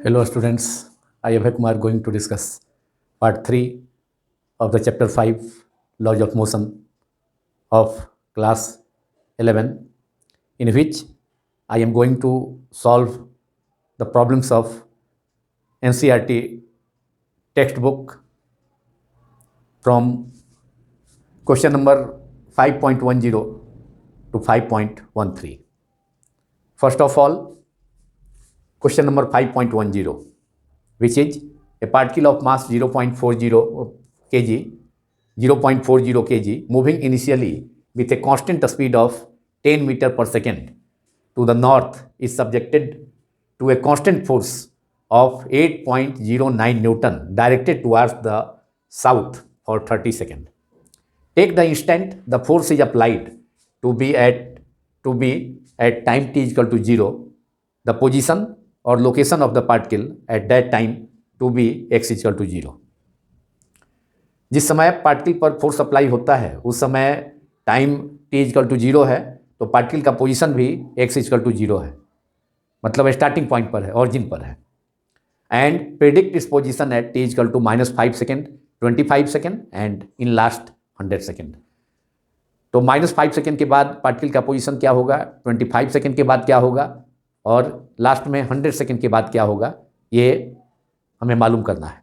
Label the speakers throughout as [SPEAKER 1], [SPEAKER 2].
[SPEAKER 1] Hello students, I am Kumar going to discuss part 3 of the chapter 5 laws of motion of class 11, in which I am going to solve the problems of NCERT textbook from question number 5.10 to 5.13. First of all, question number 5.10, which is a particle of mass 0.40 kg, 0.40 kg moving initially with a constant speed of 10 meter per second to the north is subjected to a constant force of 8.09 Newton directed towards the south for 30 seconds. Take the instant the force is applied to be at time t is equal to 0, the position और location of the particle at that time to be x equal to 0. जिस समय particle पर force apply होता है उस समय time T equal to 0 है, तो पार्टिकल का पोजीशन भी एक्स इक्वल टू 0 है, मतलब स्टार्टिंग पॉइंट पर है, ऑरिजिन पर है. And predict its position at T equal to -5 second, 25 second and in last 100 second. तो -5 सेकेंड के बाद पार्टिकल का पोजीशन क्या होगा, 25 सेकेंड के बाद क्या होगा और लास्ट में 100 सेकेंड के बाद क्या होगा, ये हमें मालूम करना है.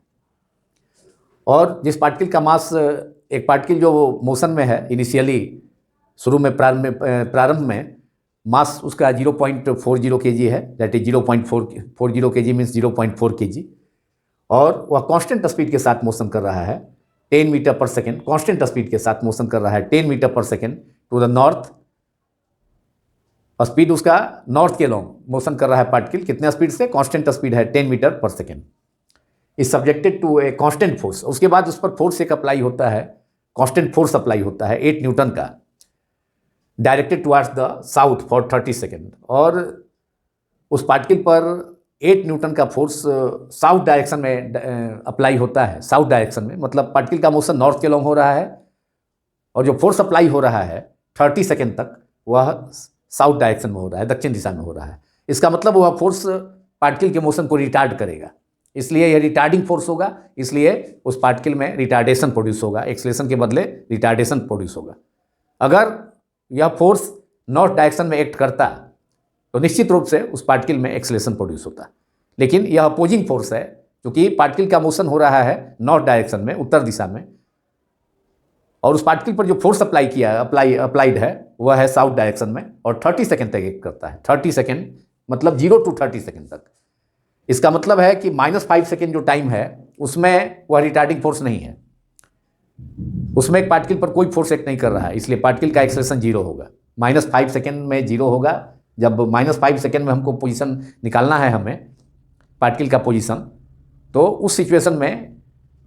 [SPEAKER 1] और जिस पार्टिकल का मास, एक पार्टिकल जो मोशन में है इनिशियली शुरू में प्रारंभ में मास उसका 0.40 kg है, that is 0.40 kg means 0.4 kg, और वह कांस्टेंट स्पीड के साथ मोशन कर रहा है 10 मीटर पर सेकेंड, कांस्टेंट स्पीड के साथ मोशन कर रहा है 10 मीटर पर सेकेंड टू द नॉर्थ. और स्पीड उसका नॉर्थ के लॉन्ग मोशन कर रहा है पार्टिकल, कितने स्पीड से, कांस्टेंट स्पीड है 10 मीटर पर second. Is subjected to a constant force. उसके बाद उस पर फोर्स एक अप्लाई होता है, कांस्टेंट फोर्स अप्लाई होता है 8 न्यूटन का, directed towards the south for 30 second. और उस पार्टिकल पर 8 न्यूटन का फोर्स साउथ डायरेक्शन में अप्लाई होता है. साउथ डायरेक्शन में मतलब पार्टिकल का मोशन नॉर्थ के लॉन्ग हो रहा है और जो फोर्स अप्लाई हो रहा है 30 सेकेंड तक वह साउथ डायरेक्शन में हो रहा है, दक्षिण दिशा में हो रहा है. इसका मतलब वह फोर्स पार्टिकल के मोशन को रिटार्ड करेगा, इसलिए यह रिटार्डिंग फोर्स होगा, इसलिए उस पार्टिकल में रिटार्डेशन प्रोड्यूस होगा, एक्सेलरेशन के बदले रिटार्डेशन प्रोड्यूस होगा. अगर यह फोर्स नॉर्थ डायरेक्शन में एक्ट करता तो निश्चित रूप से उस पार्टिकल में एक्सेलरेशन प्रोड्यूस होता, लेकिन यह अपोजिंग फोर्स है, क्योंकि पार्टिकल का मोशन हो रहा है नॉर्थ डायरेक्शन में, उत्तर दिशा में, और उस पार्टिकल पर जो फोर्स अप्लाइड है वह है साउथ डायरेक्शन में और 30 सेकेंड तक एक्ट करता है. 30 सेकेंड मतलब 0 to 30 सेकेंड तक. इसका मतलब है कि -5 सेकेंड जो टाइम है उसमें वह रिटार्डिंग फोर्स नहीं है, उसमें एक पार्टिकल पर कोई फोर्स एक्ट नहीं कर रहा है, इसलिए पार्टिकल का एक्सेलरेशन 0 होगा. -5 सेकेंड में 0 होगा. जब -5 सेकेंड में हमको पोजीशन निकालना है हमें पार्टिकल का पोजीशन, तो उस सिचुएशन में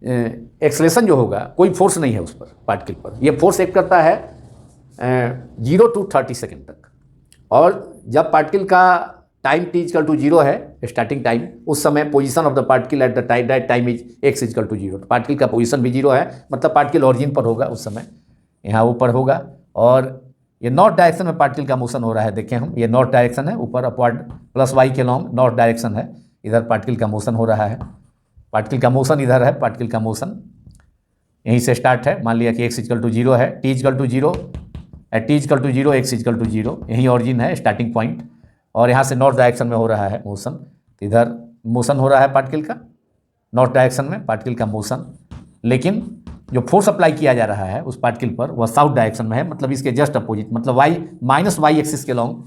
[SPEAKER 1] एक्सेलरेशन जो होगा, कोई फोर्स नहीं है उस पर, पार्टिकल पर. यह फोर्स एक्ट करता है 0 to 30 सेकेंड तक. और जब पार्टिकल का टाइम t इक्वल टू 0 है, स्टार्टिंग टाइम, उस समय position of the particle at that time is x equal to 0. Particle का पोजीशन भी 0 है, मतलब पार्टिकल ऑरिजिन पर होगा उस समय, यहाँ ऊपर होगा. और ये नॉर्थ डायरेक्शन में पार्टिकल का मोशन हो रहा है. देखें हम, ये नॉर्थ डायरेक्शन है, ऊपर अपवर्ड +y के लॉन्ग नॉर्थ डायरेक्शन है, इधर पार्टिकल का मोशन हो रहा है. पार्टिकल का मोशन इधर है, पार्टिकल का मोशन यहीं से स्टार्ट है. मान लिया कि x इक्वल टू 0 है, t equal to 0, at t equal to 0, x equal to 0, यही ऑरिजिन है, स्टार्टिंग पॉइंट, और यहाँ से नॉर्थ डायरेक्शन में हो रहा है मोशन. इधर मोशन हो रहा है पार्टिकल का नॉर्थ डायरेक्शन में, पार्टिकल का मोशन, लेकिन जो फोर्स अप्लाई किया जा रहा है उस पार्टिकल पर वह साउथ डायरेक्शन में है, मतलब इसके जस्ट अपोजिट, मतलब y एक्सिस के लॉन्ग.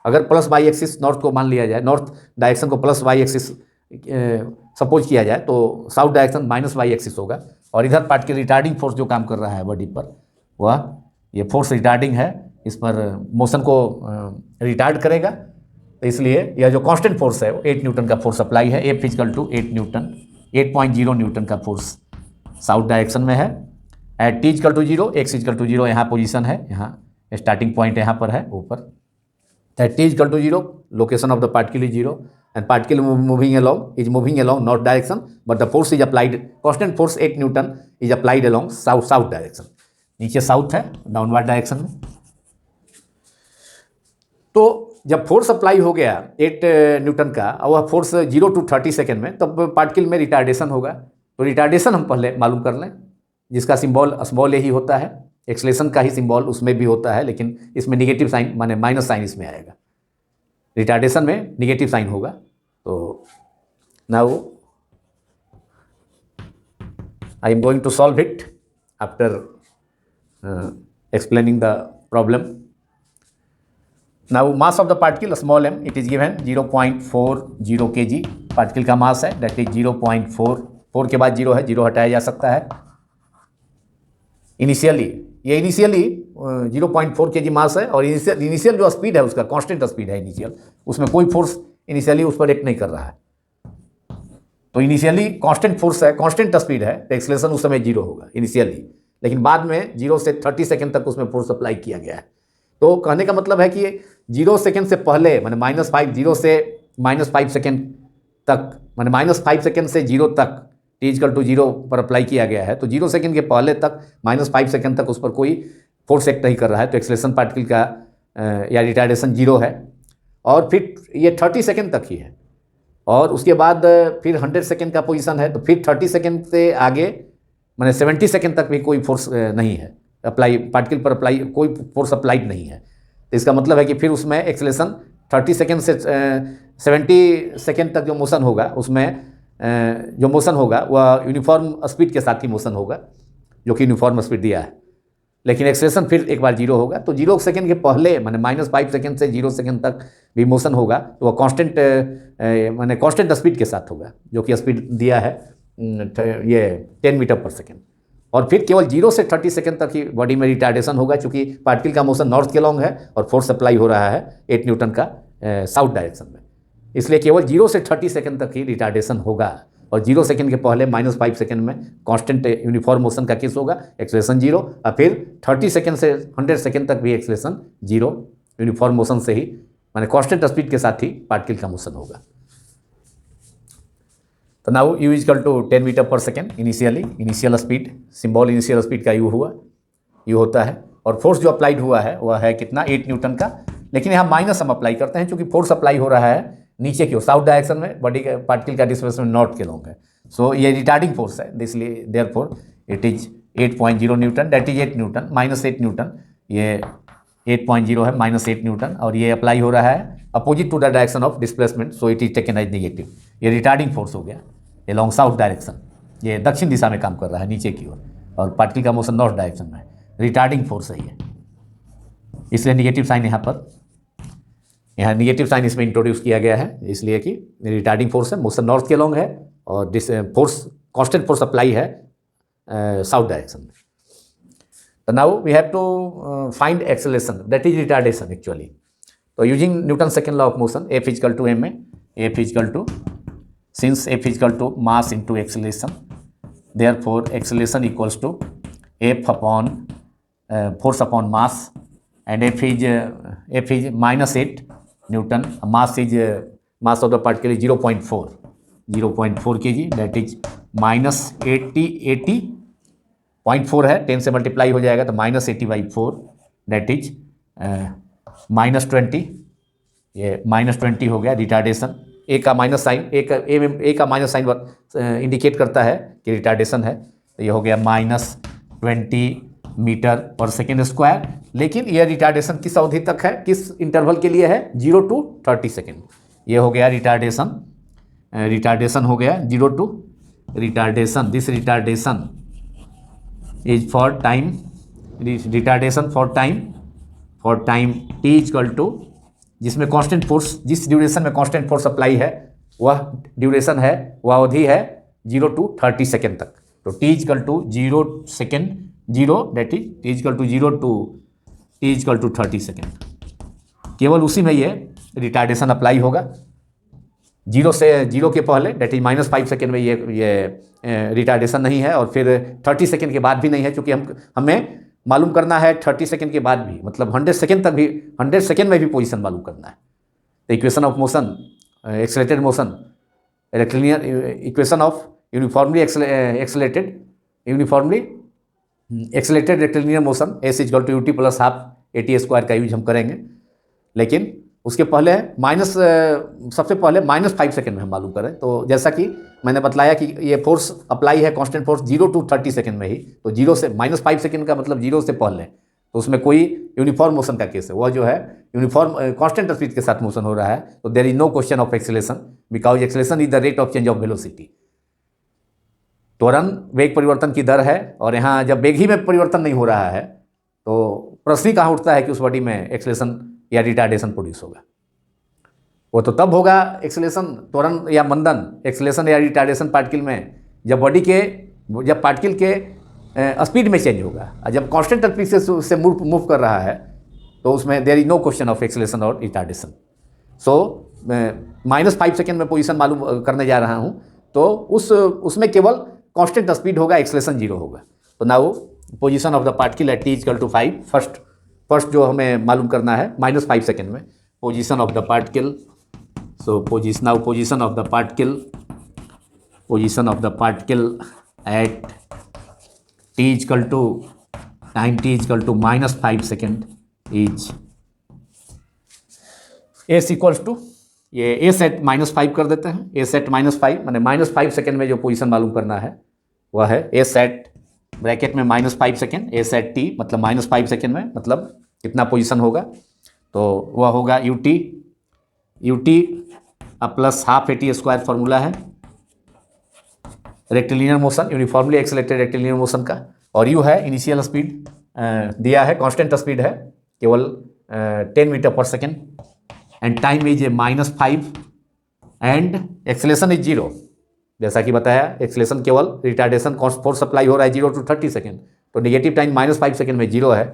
[SPEAKER 1] अगर +y एक्सिस नॉर्थ को मान लिया जाए, नॉर्थ डायरेक्शन को +y एक्सिस सपोज किया जाए, तो साउथ डायरेक्शन -y एक्सिस होगा. और इधर पार्टिकल रिटार्डिंग फोर्स जो काम कर रहा है बॉडी पर, वह ये फोर्स रिटार्डिंग है, इस पर मोशन को रिटार्ड करेगा. तो इसलिए यह जो कांस्टेंट फोर्स है 8 न्यूटन का फोर्स अप्लाई है, F equal to 8 newton, 8.0 newton का फोर्स साउथ डायरेक्शन में है. At t equal to 0, x equal to 0, यहाँ पोजीशन है, यहाँ स्टार्टिंग पॉइंट यहाँ पर है ऊपर. At t equal to 0, location of the particle is 0 and particle moving along north direction, but the force is applied, constant force 8 Newton is applied along south direction. नीचे south है, downward direction में. तो जब force apply हो गया 8 newton का और वह फोर्स 0 to 30 सेकेंड में, तब पार्टिकल में रिटार्डेशन होगा। तो रिटार्डेशन हम पहले मालूम कर लें, जिसका सिंबल स्मॉल ए ही होता है। एक्सेलेरेशन का ही सिंबल उसमें भी होता है, लेकिन इसमें निगेटिव साइन माने माइनस साइन इसमें आएगा। रिटार्डेशन में निगेटिव साइन होगा। तो now I am going to solve it after explaining the problem. Now mass of the particle small m, it is given 0.40 kg particle का मास है, that is 0.44 के बाद 0 है, 0 हटाया जा सकता है। इनिशियली 0.4 kg मास है और इनिशियल जो स्पीड है उसका कांस्टेंट स्पीड है इनिशियल, उसमें कोई फोर्स इनिशियली उस पर एक्ट नहीं कर रहा है। तो इनिशियली कांस्टेंट फोर्स है, कांस्टेंट स्पीड है, तो एक्सेलरेशन उस समय 0 होगा इनिशियली, लेकिन बाद में 0 से 30 सेकेंड तक उसमें फोर्स अप्लाई किया गया है। तो कहने का मतलब है कि 0 सेकेंड से पहले माने -5, 0 से -5 सेकेंड तक, माने -5 सेकेंड से 0 तक t=0 पर अप्लाई किया गया है। तो 0 सेकेंड के पहले तक -5 सेकेंड तक उस पर कोई फोर्स एक्ट नहीं कर रहा है, तो एक्सेलरेशन पार्टिकल का या रिटार्डेशन 0 है। और फिर ये 30 सेकेंड तक ही है, और उसके बाद फिर 100 सेकेंड का पोजीशन है। तो फिर 30 सेकेंड से आगे माने 70 सेकेंड तक भी कोई फोर्स नहीं है अप्लाई, पार्टिकल पर अप्लाई कोई फोर्स अप्लाइड नहीं है। तो इसका मतलब है कि फिर उसमें एक्सेलरेशन 30 सेकेंड से 70 सेकेंड तक जो मोशन होगा, उसमें जो मोशन होगा वह यूनिफॉर्म स्पीड के साथ ही मोशन होगा, जो कि यूनिफॉर्म स्पीड दिया है। लेकिन एक्सेलरेशन फिर एक बार 0 होगा। तो 0 सेकेंड के पहले माने -5 सेकेंड से 0 सेकेंड तक भी मोशन होगा, तो वह कांस्टेंट माने कांस्टेंट स्पीड के साथ होगा, जो कि स्पीड दिया है ये 10 मीटर पर सेकेंड। और फिर केवल 0 से 30 सेकेंड तक ही बॉडी में रिटार्डेशन होगा, क्योंकि पार्टिकल का मोशन नॉर्थ के लॉन्ग है और फोर्स अप्लाई हो रहा है 8 न्यूटन का साउथ डायरेक्शन में। इसलिए केवल 0 से 30 सेकेंड तक ही रिटार्डेशन होगा, और 0 सेकेंड के पहले -5 सेकेंड में कांस्टेंट यूनिफॉर्म मोशन का केस होगा, एक्सेलरेशन 0। और फिर 30 सेकेंड से 100 सेकेंड तक भी एक्सेलरेशन 0, यूनिफॉर्म मोशन से ही माने कांस्टेंट स्पीड के साथ ही पार्टिकल का मोशन होगा। तो नाउ u = 10 मीटर पर second initial speed, symbol initial speed का u होता है। और फोर्स जो अप्लाइड हुआ है वह है कितना, 8 न्यूटन का। लेकिन यहाँ माइनस हम अप्लाई करते हैं, क्योंकि फोर्स अप्लाई हो रहा है नीचे की ओर साउथ डायरेक्शन में, बॉडी का पार्टिकल का डिस्प्लेसमेंट नॉर्थ के लॉन्ग है। सो ये रिटार्डिंग फोर्स है, इसलिए therefore it is 8.0 Newton, that is 8 Newton -8 Newton. ये 8.0 है -8 न्यूटन, और ये अप्लाई हो रहा है opposite to the direction of displacement, so it is taken as negative. ये रिटार्डिंग फोर्स हो गया, ये लॉन्ग साउथ डायरेक्शन, ये दक्षिण दिशा में काम कर रहा है नीचे की ओर, और पार्टिकल का मोशन नॉर्थ डायरेक्शन में, रिटार्डिंग फोर्स है ये। इसलिए निगेटिव साइन यहाँ निगेटिव साइन इसमें इंट्रोड्यूस किया गया है, इसलिए कि रिटार्डिंग फोर्स है, मोशन नॉर्थ के लॉन्ग है, और फोर्स कांस्टेंट फोर्स अप्लाई है साउथ डायरेक्शन में। तो now we have to find acceleration, that is retardation actually. तो using Newton second law of motion, F = ma, F = since F = mass into acceleration, therefore acceleration equals to F upon force upon mass, and F is -8 Newton. Mass of the particle is 0.4 kg, that is -80.4 है, 10 से multiply हो जाएगा तो -80/4, that is -20। ये -20 हो गया retardation. ए का minus sign, ए का माइनस साइन इंडिकेट करता है कि रिटार्डेशन है। तो ये हो गया -20 मीटर पर सेकेंड स्क्वायर। लेकिन यह रिटार्डेशन किस अवधि तक है, किस इंटरवल के लिए है, 0 to 30 सेकेंड। ये हो गया रिटार्डेशन हो गया 0 to retardation. This retardation is for time, retardation for time t = जिसमें कांस्टेंट फोर्स, जिस ड्यूरेशन में कांस्टेंट फोर्स अप्लाई है वह ड्यूरेशन है, वह अवधि है 0 to 30 सेकेंड तक। तो t = 0 second, 0 that is t = 0 to t = 30 second. केवल उसी में ये रिटार्डेशन अप्लाई होगा, 0 के पहले दैट इज -5 सेकेंड में ये रिटार्डेशन नहीं है, और फिर 30 सेकेंड के बाद भी नहीं है, क्योंकि हमें मालूम करना है 30 सेकेंड के बाद भी, मतलब 100 सेकेंड तक भी, 100 सेकेंड में भी पोजीशन मालूम करना है। तो equation of motion, accelerated motion, rectilinear equation of uniformly accelerated rectilinear motion, S = ut + ½ AT² का यूज हम करेंगे। लेकिन उसके पहले सबसे पहले -5 सेकेंड में हम मालूम करें। तो जैसा कि मैंने बतलाया कि ये फोर्स अप्लाई है, कांस्टेंट फोर्स 0 to 30 सेकेंड में ही, तो 0 से -5 सेकेंड का मतलब 0 से पहले, तो उसमें कोई यूनिफॉर्म मोशन का केस है, वह जो है यूनिफॉर्म कांस्टेंट स्पीड के साथ मोशन हो रहा है, तो there is no question of acceleration because acceleration is the rate of change of velocity. त्वरण वेग परिवर्तन की दर है, और यहाँ जब वेग ही में परिवर्तन नहीं हो रहा है तो प्रश्न ही कहाँ उठता है कि उस बॉडी में एक्सेलेरेशन या रिटार्डेशन प्रोड्यूस होगा। वो तो तब होगा एक्सेलेरेशन, त्वरण या मंदन, एक्सेलेरेशन या रिटार्डेशन पार्टिकल में जब पार्टिकल के स्पीड में चेंज होगा, और जब कांस्टेंट स्पीड से मूव कर रहा है तो उसमें there is no question of acceleration और रिटार्डेशन। सो -5 सेकेंड में पोजीशन मालूम करने जा रहा हूँ, तो उसमें केवल कांस्टेंट स्पीड होगा, एक्सेलेरेशन 0 होगा। तो now position of the particle at t = 5, first जो हमें मालूम करना है -5 सेकेंड में position of the particle. So position of the particle at t = time t = -5 second is s equals to, ये a सेट -5 कर देते हैं, a सेट -5 माने -5 सेकेंड में जो पोजीशन मालूम करना है वह है a सेट ब्रैकेट में -5 सेकेंड, a सेट t मतलब -5 सेकेंड में मतलब कितना पोजीशन होगा, तो वह होगा ut plus half AT² formula है rectilinear motion, uniformly accelerated rectilinear motion का, और u है इनिशियल स्पीड दिया है, कांस्टेंट स्पीड है केवल 10 मीटर पर second, and time is -5 and acceleration is 0। जैसा कि बताया, एक्सेलेरेशन केवल रिटार्डेशन फोर्स सप्लाई हो रहा है 0 to 30 सेकेंड, तो नेगेटिव टाइम -5 सेकेंड में 0 है,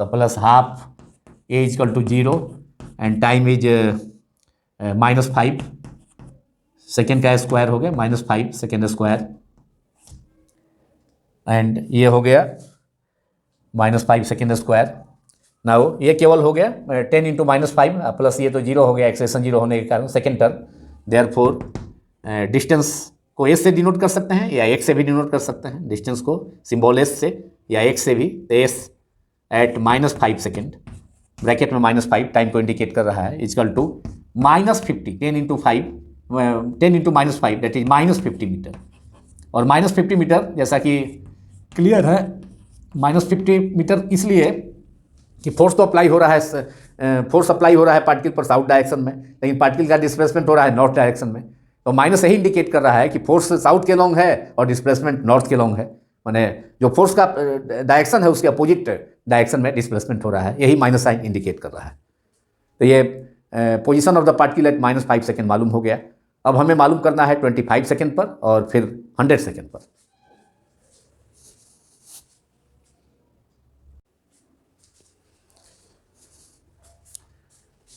[SPEAKER 1] तो plus half a = 0 and time is -5 second का स्क्वायर हो गया, -5 सेकेंड स्क्वायर, एंड ये हो गया -5 सेकेंड स्क्वायर। नाउ ये केवल हो गया 10 × -5 प्लस ये तो 0 हो गया, एक्सेलेरेशन 0 होने के कारण सेकेंड टर्म। देयरफॉर डिस्टेंस को s से डिनोट कर सकते हैं या x से भी डिनोट कर सकते हैं, डिस्टेंस को सिंबल s से या x से भी, तो s एट -5 सेकेंड ब्रैकेट में -5 टाइम को इंडिकेट कर रहा है, equal to -50 10 × -5 that is -50 metre, और -50 मीटर जैसा कि क्लियर है, -50 मीटर इसलिए कि फोर्स तो अप्लाई हो रहा है, फोर्स अप्लाई हो रहा है पार्टिकल पर साउथ डायरेक्शन में, लेकिन पार्टिकल का डिस्प्लेसमेंट हो रहा है नॉर्थ डायरेक्शन में, तो माइनस यही इंडिकेट कर रहा है कि फोर्स साउथ के लॉन्ग है और डिस्प्लेसमेंट नॉर्थ के लॉन्ग है, माने जो फोर्स का डायरेक्शन है उसके अपोजिट डायरेक्शन में डिस्प्लेसमेंट हो रहा है, यही माइनस साइन इंडिकेट कर रहा है। तो ये position of the particle eight -5 second मालूम हो गया। अब हमें मालूम करना है 25 सेकेंड पर और फिर 100 सेकेंड पर।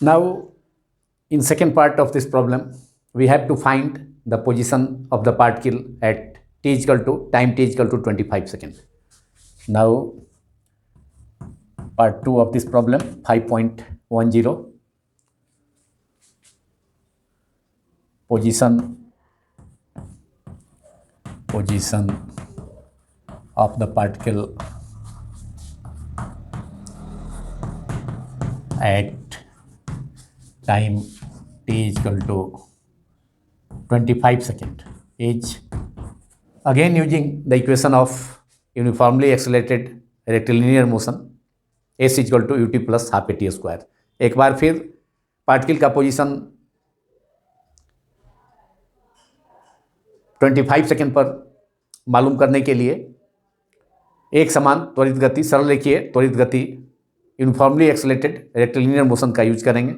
[SPEAKER 1] Now, in second part of this problem, we have to find the position of the particle at t = time t = 25 seconds. Now, part 2 of this problem, 5.10, position of the particle at time t = 25 seconds is again using the equation of uniformly accelerated rectilinear motion, s = ut plus half AT²। एक बार फिर particle का position 25 second पर मालूम करने के लिए एक समान त्वरित गति, सरल रेखीय त्वरित गति, यूनिफॉर्मली एक्सेलरेटेड रेक्टिलिनियर मोशन का यूज करेंगे,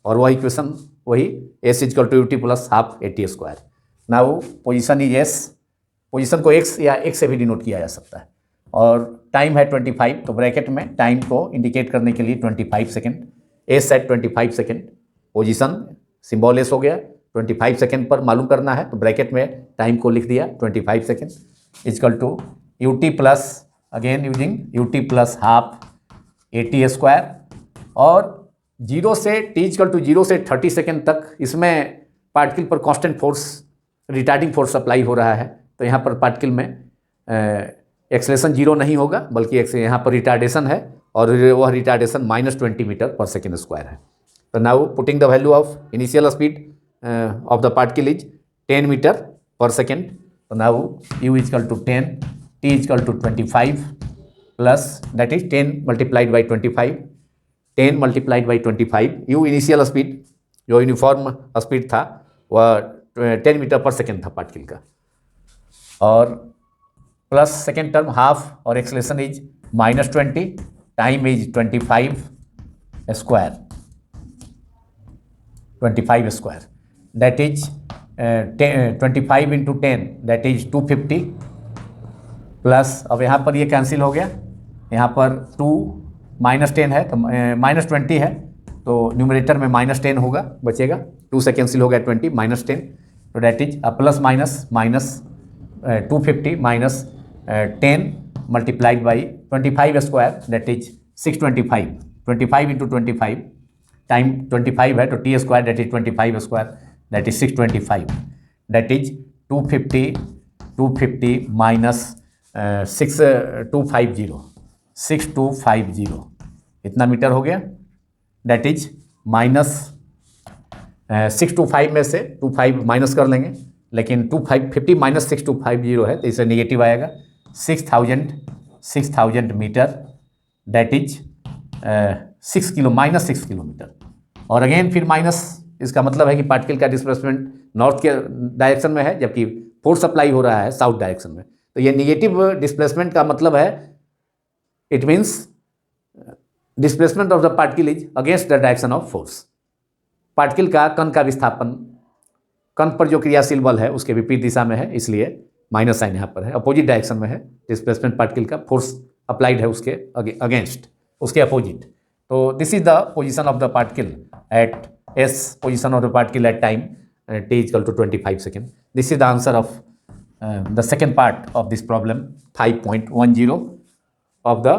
[SPEAKER 1] और वह इक्वेशन वही s = ut plus half AT²। Now position is s, position को x या x से भी डिनोट किया जा सकता है, और टाइम है 25, तो ब्रैकेट में टाइम को इंडिकेट करने के लिए 25 second, s at 25 second, position symbol s हो गया, 25 सेकेंड पर मालूम करना है, तो ब्रैकेट में टाइम को लिख दिया 25 second, equal to ut plus again using ut plus half AT², और 0 से t = 0 से 30 सेकेंड तक इसमें पार्टिकल पर constant force, retarding force apply हो रहा है, तो यहाँ पर पार्टिकल में एक्सेलेरेशन 0 नहीं होगा, बल्कि यहाँ पर रिटार्डेशन है, और वह रिटार्डेशन -20 मीटर पर सेकेंड स्क्वायर है। तो now putting the value of initial speed of the particle is 10 metre पर सेकेंड. तो now u is equal to 10, t is equal to 25 plus that is 10 multiplied by 25, 10 multiplied by 25. u initial speed जो uniform speed था वह 10 metre पर second था particle का, और plus second term half और acceleration is -20, time is 25 square, 25 square that is 25 into 10 that is 250 plus, अब यहाँ पर ये कैंसिल हो गया, यहाँ पर 2 -10 है तो -20 है, तो न्यूमरेटर में -10 होगा, बचेगा, 2 से कैंसिल हो गया 20 -10, तो that is plus minus 250 minus 10 multiplied by 25 square that is 625, 25 into 25, time 25 है तो T square that is 25 square that is 625, that is 250 minus 6250 इतना मीटर हो गया, दैट इज माइनस 625 में से 25 माइनस कर लेंगे, लेकिन 250 माइनस 6250 है तो इसे नेगेटिव आएगा, 6000 मीटर दैट इज 6 किलोमीटर. और अगेन फिर माइनस, इसका मतलब है कि पार्टिकल का डिस्प्लेसमेंट नॉर्थ के डायरेक्शन में है जबकि फोर्स अप्लाई हो रहा है साउथ डायरेक्शन में. तो ये निगेटिव डिस्प्लेसमेंट का मतलब है, it means displacement of the particle is against the direction of force. Particle का कण का विस्थापन कण पर जो क्रियाशील बल है उसके विपरीत दिशा में है, इसलिए माइनस साइन यहाँ पर है, अपोजिट डायरेक्शन में है डिस्प्लेसमेंट पार्टिकल का, फोर्स अप्लाइड है उसके अगेंस्ट, उसके अपोजिट. तो this is the position of the particle at s, position of the particle at time t equal to 25 second. This is the answer of the second part of this problem 5.10 of the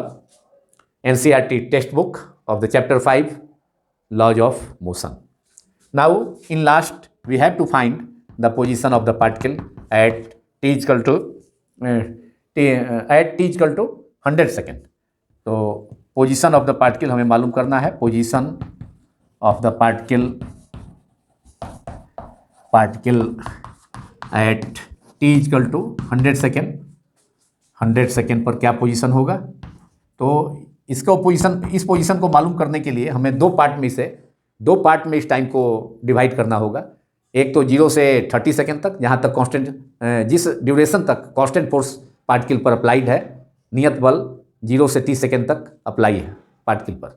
[SPEAKER 1] NCERT textbook of the chapter 5 laws of motion. Now in last we have to find the position of the particle at t equal to 100 second. तो position of the particle हमें मालूम करना है, position of the particle at t equal to 100 second. 100 second पर क्या position होगा. तो इसका इस पोजीशन को मालूम करने के लिए हमें दो पार्ट में इस टाइम को डिवाइड करना होगा. एक तो 0 से 30 सेकेंड तक, जहाँ तक कांस्टेंट, जिस ड्यूरेशन तक कांस्टेंट फोर्स पार्टिकल पर अप्लाइड है, नियत बल 0 से 30 सेकेंड तक अप्लाई है पार्टिकल पर.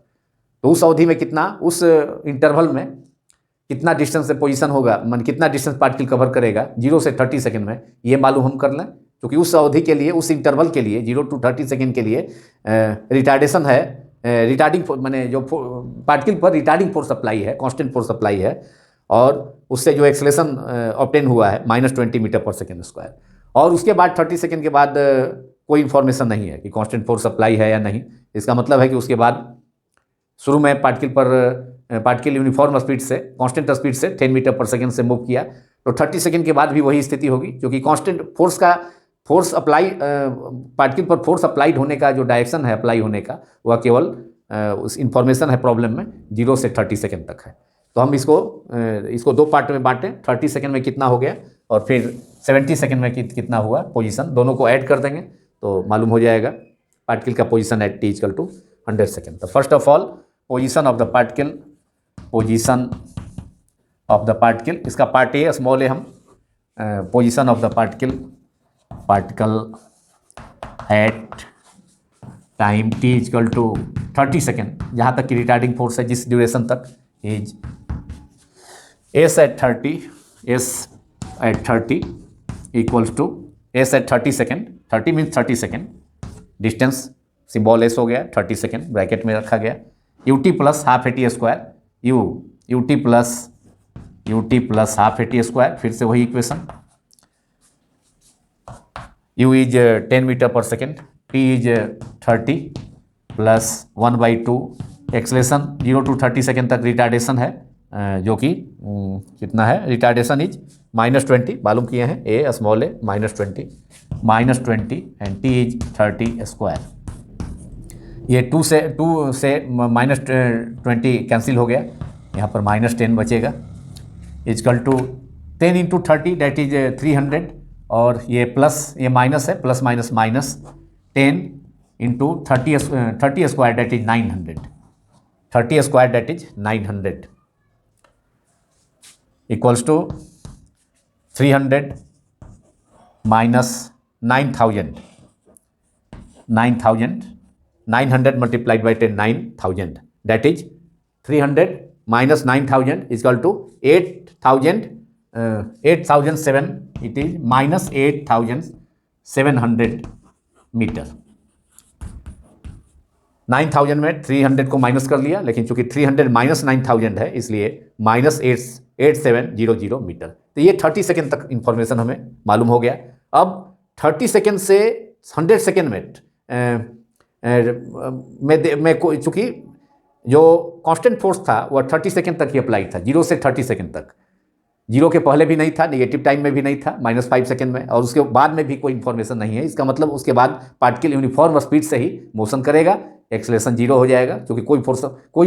[SPEAKER 1] तो उस अवधि में कितना, उस इंटरवल में कितना डिस्टेंस से पोजीशन होगा, कितना डिस्टेंस पार्टिकल कवर करेगा 0 से 30 सेकेंड में, ये मालूम हम कर लें. क्योंकि उस अवधि के लिए, उस इंटरवल के लिए 0 to 30 सेकेंड के लिए रिटार्डेशन है, रिटार्डिंग माने जो पार्टिकल पर रिटार्डिंग फोर्स अप्लाई है, कांस्टेंट फोर्स अप्लाई है, और उससे जो एक्सेलरेशन ऑब्टेन हुआ है -20 मीटर पर सेकेंड स्क्वायर. और उसके बाद 30 सेकेंड के बाद कोई इन्फॉर्मेशन नहीं है कि कांस्टेंट फोर्स अप्लाई है या नहीं. इसका मतलब है कि उसके बाद शुरू में पार्टिकल यूनिफॉर्म स्पीड से, कांस्टेंट स्पीड से 10 मीटर पर सेकेंड से मूव किया, तो 30 सेकेंड के बाद भी वही स्थिति होगी, क्योंकि कांस्टेंट फोर्स अप्लाई, पार्टिकल पर फोर्स अप्लाइड होने का जो डायरेक्शन है अप्लाई होने का, वह केवल उस इंफॉर्मेशन है प्रॉब्लम में 0 से 30 सेकेंड तक है. तो हम इसको दो पार्ट में बांटें, 30 सेकेंड में कितना हो गया और फिर 70 सेकेंड में कितना हुआ पोजीशन, दोनों को ऐड कर देंगे तो मालूम हो जाएगा पार्टिकल का position at t equal to 100 second. तो first of all position of the particle, इसका पार्ट ए स्मॉल ए, हम position of the particle at time t equal to 30 second, जहाँ तक कि रिटार्डिंग फोर्स है जिस ड्यूरेशन तक, is s at 30 equals to s at 30 second, 30 means 30 second, distance symbol s हो गया, 30 सेकेंड ब्रैकेट में रखा गया, ut plus half AT square, ut plus half AT square, फिर से वही इक्वेशन, u इज 10 मीटर पर second, t is 30 plus 1/2 acceleration 0 to 30 second तक रिटार्डेशन है, जो कि कितना है, रिटार्डेशन इज -20 मालूम किए हैं, A small A -20 and t is 30 square. ये 2 से -20 कैंसिल हो गया, यहाँ पर -10 बचेगा, equal to 10 into 30 that is 300, और ये प्लस ये माइनस है, plus minus minus 10 into 30 square that is 900, 30 square that is 900 equals to 300 minus 9000, 900 multiplied by 10 9000 that is 300 minus 9000 equal to 8007, it is minus 8700 metre. 9000 में 300 को minus कर लिया, लेकिन चूंकि 300 माइनस 9000 है इसलिए माइनस 8700 मीटर। तो ये 30 सेकेंड तक इंफॉर्मेशन हमें मालूम हो गया। अब 30 सेकेंड से 100 सेकेंड में चूंकि जो कांस्टेंट फोर्स था वह 30 सेकेंड तक ही अप्लाई था, 0 से 30 सेकेंड तक। 0 के पहले भी नहीं था, नेगेटिव टाइम में भी नहीं था, -5 सेकेंड में, और उसके बाद में भी कोई इंफॉर्मेशन नहीं है। इसका मतलब उसके बाद पार्टिकल यूनिफॉर्म स्पीड से ही मोशन करेगा, एक्सेलरेशन 0 हो जाएगा, क्योंकि कोई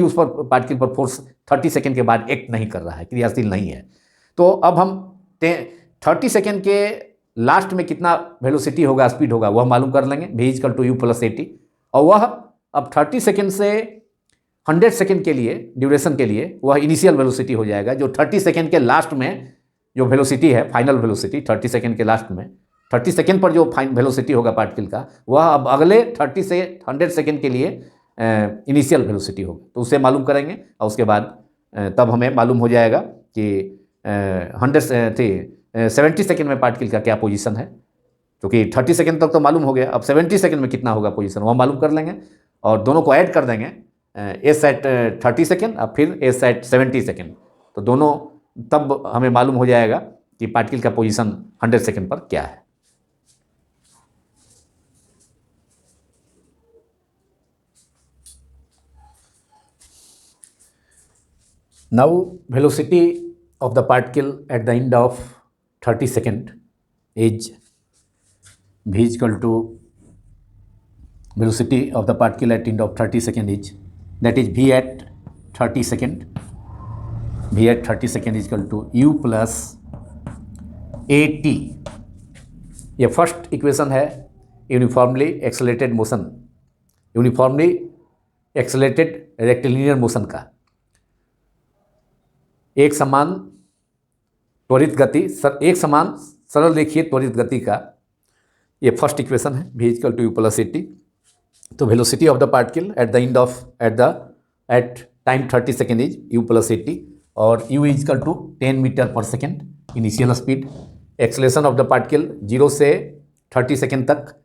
[SPEAKER 1] उस पर पार्टिकल पर फोर्स 30 सेकेंड के बाद एक्ट नहीं कर रहा है, क्रियाशील नहीं है। तो अब हम 30 सेकेंड के लास्ट में कितना वेलोसिटी होगा, स्पीड होगा, वह मालूम कर लेंगे, v equal to u plus 80। और वह अब 30 सेकेंड से 100 सेकेंड के लिए, ड्यूरेशन के लिए, वह इनिशियल वेलोसिटी हो जाएगा, जो 30 सेकेंड के लास्ट में जो वेलोसिटी है, फाइनल वेलोसिटी 30 सेकेंड के लास्ट में, 30 सेकेंड पर जो वेलोसिटी होगा पार्टिकल का, वह अब अगले 30 से 100 सेकेंड के लिए इनिशियल वेलोसिटी होगा। तो उसे मालूम करेंगे, और उसके बाद तब हमें मालूम हो जाएगा कि 70 सेकेंड में पार्टिकल का क्या पोजीशन है, क्योंकि 30 सेकेंड तक तो मालूम हो गया, अब 70 सेकेंड में कितना होगा पोजीशन वह मालूम कर लेंगे, और दोनों को ऐड कर देंगे, एस एट 30 सेकेंड और फिर एस एट 70 सेकेंड। तो दोनों तब हमें मालूम हो जाएगा कि पार्टिकल का पोजीशन 100 सेकेंड पर क्या है। Now velocity of the particle at the end of 30 second is v equal to velocity of the particle at end of 30 second is, that is v at 30 second, v at 30 second is equal to u plus at। ये first equation है uniformly accelerated motion, uniformly accelerated rectilinear motion का, एक समान त्वरित गति, एक समान सरल रेखीय त्वरित गति का ये फर्स्ट इक्वेशन है, v equal to u plus 80। तो velocity of the particle at the end of at time 30 second is u plus 80, और u is equal to 10 metre पर second initial speed. Acceleration of the particle 0 से 30 second तक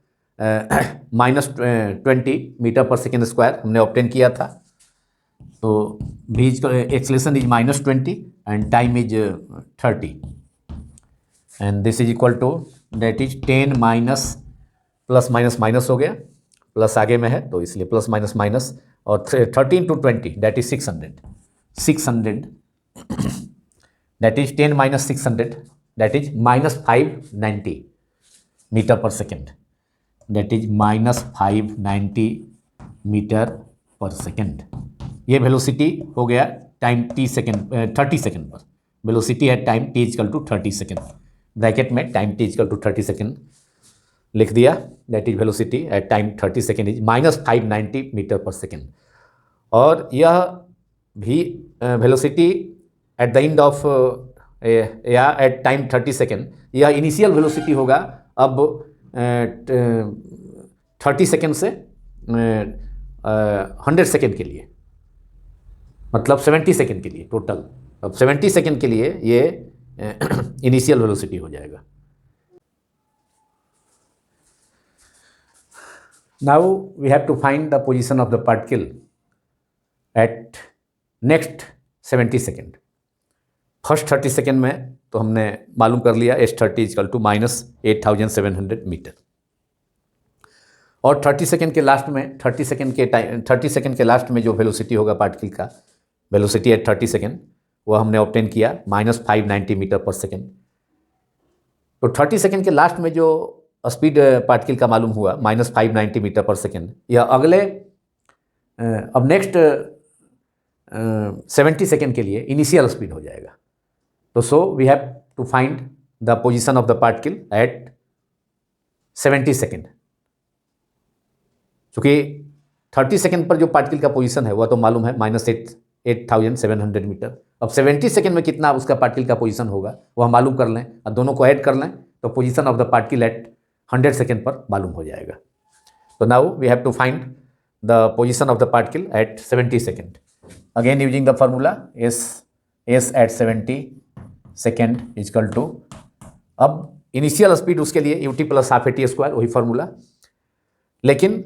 [SPEAKER 1] -20 metre पर second square हमने obtain किया था। तो v acceleration is -20 and time is 30, and this is equal to that is 10 minus plus minus minus हो गया, प्लस आगे में है तो इसलिए प्लस माइनस माइनस, और 13 to 20 that is 600 that is 10 minus 600 that is -590 metre पर सेकेंड, दैट इज -590 मीटर पर सेकेंड। ये वेलोसिटी हो गया टाइम t सेकेंड 30 सेकेंड पर, velocity at time t equal to 30 second, bracket में time t equal to 30 second लिख दिया, that is velocity at time 30 second is -590 metre पर second. और यह भी velocity at the end of या eight time 30 second, यह इनिशियल वेलोसिटी होगा अब 30 सेकेंड से 100 सेकेंड के लिए, मतलब 70 सेकेंड के लिए टोटल। अब 70 सेकेंड के लिए ये इनिशियल वेलोसिटी हो जाएगा। Now we have to find the position of the particle at next 70 second. First 30 second में तो हमने मालूम कर लिया S30 इक्वल टू -8700 मीटर, और 30 सेकेंड के लास्ट में 30 सेकेंड के लास्ट में जो वेलोसिटी होगा पार्टिकल का, वेलोसिटी एट 30 सेकेंड, वो हमने ऑब्टेन किया -590 मीटर पर सेकेंड। तो 30 सेकेंड के लास्ट में जो स्पीड पार्टिकल का मालूम हुआ -590 मीटर पर सेकेंड, यह अगले अब नेक्स्ट 70 सेकेंड के लिए इनिशियल स्पीड हो जाएगा। तो so we have to find the position of the particle at 70 second. चूँकि 30 सेकेंड पर जो पार्टिकल का पोजीशन है वह तो मालूम है -8700 मीटर। अब 70 सेकेंड में कितना उसका पार्टिकल का पोजीशन होगा वह मालूम कर लें और दोनों को ऐड कर लें तो position of the particle at 100 second पर मालूम हो जाएगा। तो now we have to find the position of the particle at 70 second. Again using the formula s at 70 second equal to, अब इनिशियल स्पीड उसके लिए ut + ½ AT², वही formula, लेकिन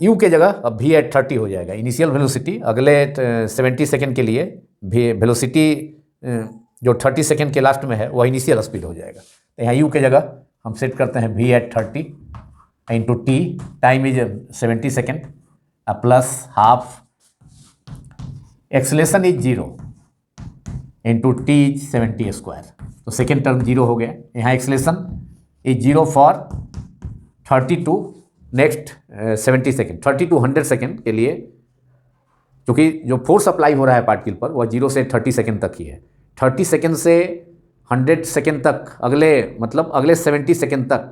[SPEAKER 1] u के जगह अब v एट 30 हो जाएगा। इनिशियल वेलोसिटी अगले 70 सेकेंड के लिए वेलोसिटी जो 30 सेकेंड के लास्ट में है वह इनिशियल स्पीड हो जाएगा। तो यहाँ u के जगह हम सेट करते हैं v at 30 into t, time is 70 second, plus half acceleration is 0 into t is 70²। तो सेकेंड टर्म 0 हो गया। यहाँ acceleration is 0 for 30 to next 70 second, 30 to 100 second के लिए, क्योंकि जो फोर्स अप्लाई हो रहा है पार्टिकल पर वह 0 से 30 सेकेंड तक ही है। 30 सेकेंड से 100 सेकेंड तक अगले 70 सेकेंड तक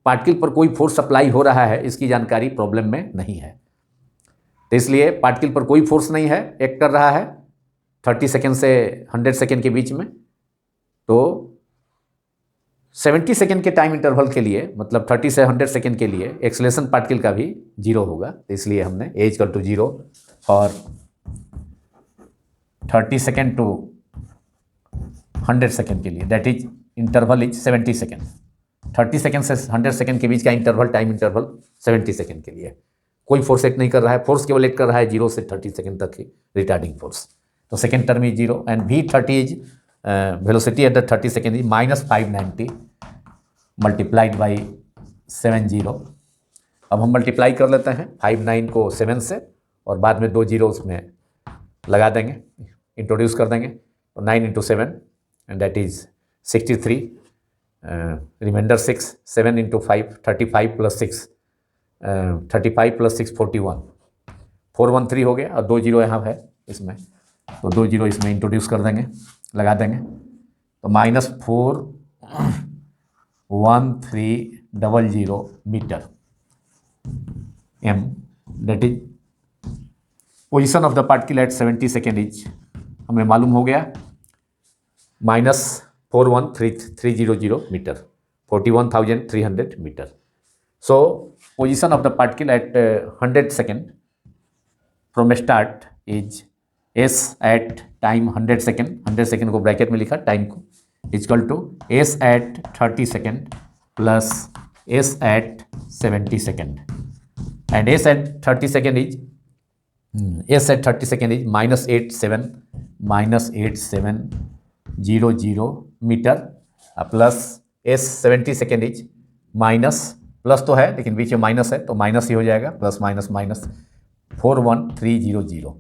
[SPEAKER 1] पार्टिकल पर कोई फोर्स अप्लाई हो रहा है, इसकी जानकारी प्रॉब्लम में नहीं है। तो इसलिए पार्टिकल पर कोई फोर्स नहीं है, एक्ट कर रहा है 30 सेकेंड से 100 सेकेंड के बीच में। तो 70 सेकेंड के टाइम इंटरवल के लिए, मतलब 30 से 100 सेकेंड के लिए एक्सेलेरेशन पार्टिकल का भी 0 होगा। तो इसलिए हमने a = 0 और 30 सेकेंड टू 100 सेकेंड के लिए, that is interval is 70 second. 30 second से 100 सेकेंड के बीच का इंटरवल, टाइम इंटरवल 70 सेकेंड के लिए कोई फोर्स एक्ट नहीं कर रहा है। फोर्स केवल एक्ट कर रहा है 0 से 30 सेकेंड तक ही, रिटार्डिंग फोर्स। तो second term is 0 and v30 is velocity at the 30 second is -590 multiplied by 70। अब हम मल्टीप्लाई कर लेते हैं 59 को 7 से और बाद में 2 0 उसमें लगा देंगे, इंट्रोड्यूस कर देंगे। तो 9 × 7 एंड दैट इज 63, रिमाइंडर 6, 7 × 5 35 + 6 35 + 6 41, 413 हो गया और 2 0 यहाँ है इसमें, तो 2 0 इसमें इंट्रोड्यूस कर देंगे, लगा देंगे। तो -41300 metre m, that is position of the particle at 70 second is, हमें मालूम हो गया -41300 metre, 41,300 metre. So position of the particle at 100 second from start is s at time 100 second, 100 second को ब्रैकेट में लिखा टाइम को, equal to s at 30 second plus s at 70 second and s at 30 second is -8700 metre plus s 70 second is plus तो है लेकिन बीच में minus है तो माइनस ही हो जाएगा, प्लस माइनस माइनस 41300,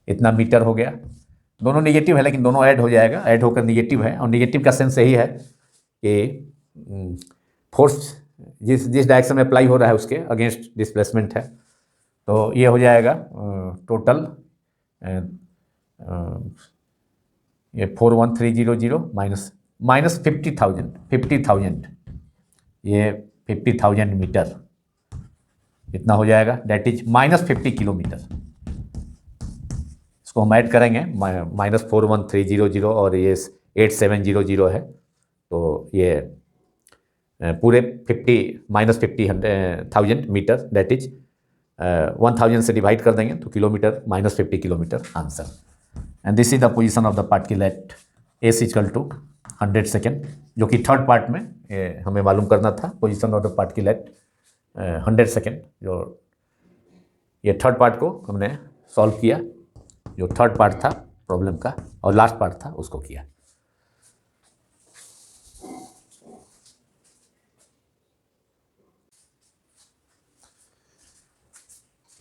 [SPEAKER 1] इतना मीटर हो गया। दोनों नेगेटिव है लेकिन दोनों ऐड हो जाएगा, ऐड होकर नेगेटिव है, और नेगेटिव का सेंस यही है कि फोर्स जिस डायरेक्शन में अप्लाई हो रहा है उसके अगेंस्ट डिस्प्लेसमेंट है। तो ये हो जाएगा टोटल ये 41300 माइनस 50,000 ये 50,000 मीटर इतना हो जाएगा, डेट इज -50 किलोमीटर। इसको हम ऐड करेंगे, -41300 और ये 8700 है, तो ये पूरे 50,000 मीटर, डेट इज 1000 से डिवाइड कर देंगे तो kilometre, -50 kilometre answer. And this is the position of the particle eight s = 100 second, जो कि थर्ड पार्ट में हमें मालूम करना था position of the particle at 100 second. जो ये थर्ड पार्ट को हमने सॉल्व किया, जो थर्ड पार्ट था प्रॉब्लम का, और लास्ट पार्ट था उसको किया।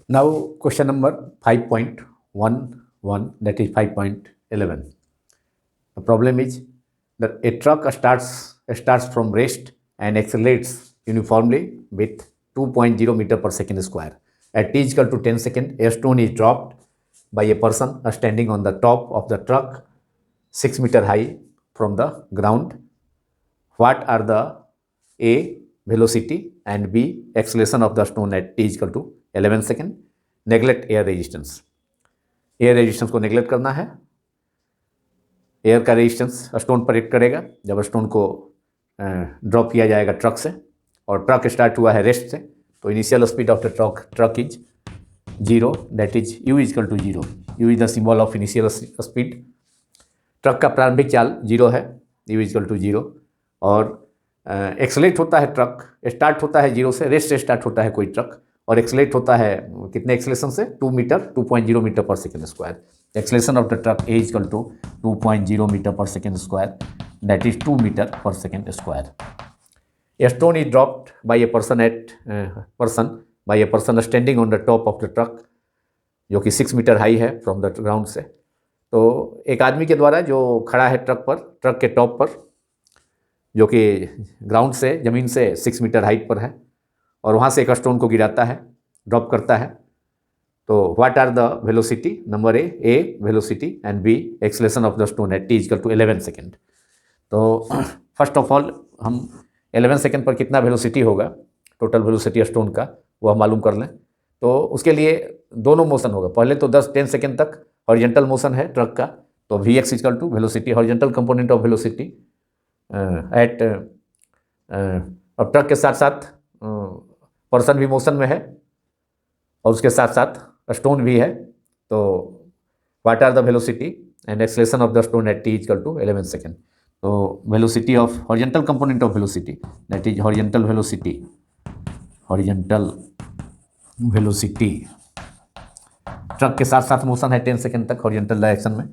[SPEAKER 1] Now question number 5.11, that is 5.11. The problem is that a truck starts from rest and accelerates uniformly with 2.0 meter per second square. At t = 10 seconds, a stone is dropped by a person standing on the top of the truck 6 meter high from the ground. What are the A velocity and B acceleration of the stone at t equal to 11 second? Neglect air resistance. Air resistance को neglect करना है। Air का resistance stone पर act करेगा जब stone को drop किया जाएगा ट्रक से, और ट्रक स्टार्ट हुआ है रेस्ट से, तो initial speed of the truck is 0, that is u equal to 0। u is the symbol of initial speed. Truck का प्रारंभिक चाल 0 है, u इजकल टू 0, और एक्सलेट होता है ट्रक, स्टार्ट होता है 0 से, रेस्ट से स्टार्ट होता है कोई ट्रक, और एक्सलेट होता है कितने एक्सलेशन से? 2.0 मीटर पर second square. Acceleration of the truck A equal to 2.0 metre पर second square, that is 2 metre पर second square. A stone is dropped by a person standing on the top of the truck, जो कि 6 metre high है from the ground से। तो एक आदमी के द्वारा जो खड़ा है ट्रक के टॉप पर, जो कि ग्राउंड से, ज़मीन से 6 मीटर हाइट पर है, और वहाँ से एक स्टोन को गिराता है, ड्रॉप करता है। तो what are the velocity? Number A velocity and B acceleration of the stone at T equal to 11 second. तो फर्स्ट ऑफ ऑल हम 11 सेकेंड पर कितना वेलोसिटी होगा, टोटल वेलोसिटी स्टोन का, वो हम मालूम कर लें। तो उसके लिए दोनों मोशन होगा। पहले तो 10 सेकेंड तक हॉरिजॉन्टल मोशन है ट्रक का, तो v x equal to velocity, horizontal component of velocity at, अब ट्रक के साथ साथ पर्सन भी मोशन में है और उसके साथ साथ स्टोन भी है। तो what are the velocity and acceleration of the stone at T equal to 11 second. तो velocity of horizontal component of velocity, that is horizontal velocity truck के साथ साथ मोशन है 10 सेकेंड तक हॉरिजॉन्टल डायरेक्शन में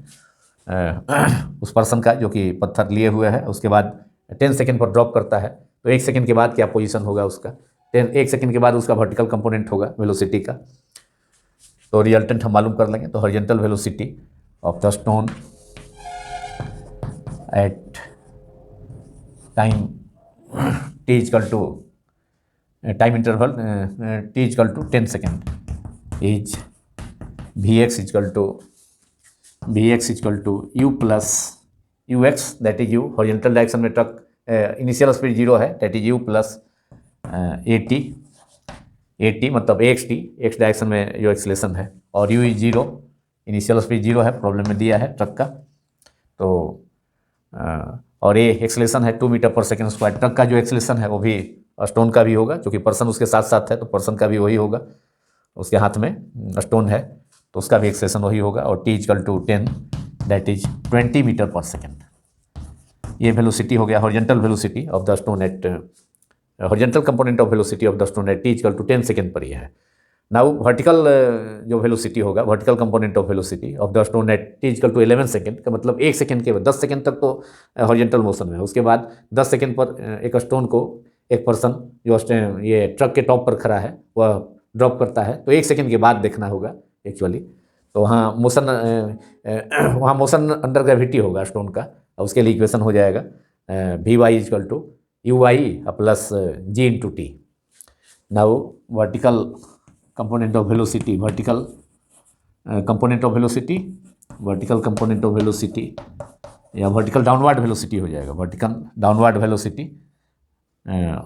[SPEAKER 1] उस पर्सन का जो कि पत्थर लिए हुए है, उसके बाद 10 सेकेंड पर ड्रॉप करता है। तो 1 सेकेंड के बाद क्या पोजीशन होगा उसका? 1 सेकेंड के बाद उसका वर्टिकल कंपोनेंट होगा वेलोसिटी का। तो रिजल्टेंट हम मालूम कर लेंगे। तो horizontal velocity of the stone at time t equal to time interval t equal to 10 second is Vx equal to u plus ux, that is u। Horizontal direction में truck initial speed 0 है, that is u plus at मतलब xt, x direction में जो acceleration है, और u is 0, initial speed 0 है, problem में दिया है ट्रक का। तो और ये एक्सेलरेशन है 2 मीटर पर सेकेंड स्क्वायर। ट्रक का जो एक्सेलरेशन है वो भी स्टोन का भी होगा, क्योंकि पर्सन उसके साथ साथ है, तो पर्सन का भी वही होगा। उसके हाथ में स्टोन है तो उसका भी एक्सेलरेशन वही होगा, और t equal to 10, that is 20 metre पर सेकेंड। ये वेलोसिटी हो गया horizontal velocity of the stone at, horizontal component of velocity of the stone at t equal to 10 second पर ही है। नाउ वर्टिकल जो वेलोसिटी होगा, vertical component of velocity of the stone at t equal to 11 second, का मतलब 1 second के बाद 10 second तक तो हॉरिजॉन्टल मोशन में है, उसके बाद 10 सेकेंड पर एक स्टोन को एक पर्सन जो ये ट्रक के टॉप पर खड़ा है वह ड्रॉप करता है। तो 1 सेकेंड के बाद देखना होगा एक्चुअली। तो वहाँ मोशन अंडर ग्रेविटी होगा स्टोन का, और उसके लिए इक्वेशन हो जाएगा Vy equal to ui plus g into t. Now vertical component of velocity, vertical component of velocity या वर्टिकल डाउनवर्ड वेलोसिटी हो जाएगा। Vertical downward velocity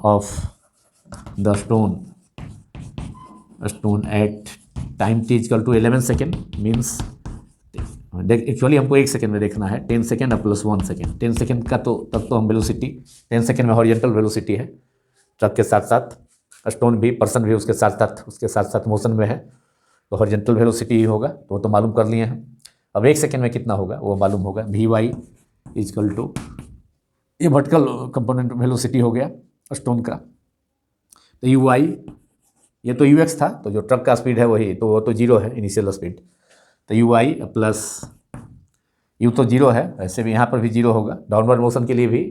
[SPEAKER 1] of the stone at time t equal to 11 second means, actually हमको 1 second में देखना है, 10 second plus 1 second. 10 second का तो तब तो हम वेलोसिटी 10 सेकेंड में हॉरिजॉन्टल वेलोसिटी है, ट्रक के साथ साथ स्टोन भी, पर्सन भी उसके साथ साथ मोशन में है, तो हॉरिजॉन्टल वेलोसिटी ही होगा, तो वो तो मालूम कर लिए हैं। अब 1 सेकेंड में कितना होगा वो मालूम होगा। Vy इक्वल टू, ये वर्टिकल कंपोनेंट वेलोसिटी हो गया स्टोन का। तो ui, ये तो ux था, तो जो ट्रक का स्पीड है वही, तो वो तो 0 है इनिशियल स्पीड। तो ui प्लस u तो 0 है, वैसे भी यहाँ पर भी 0 होगा। डाउनवर्ड मोशन के लिए भी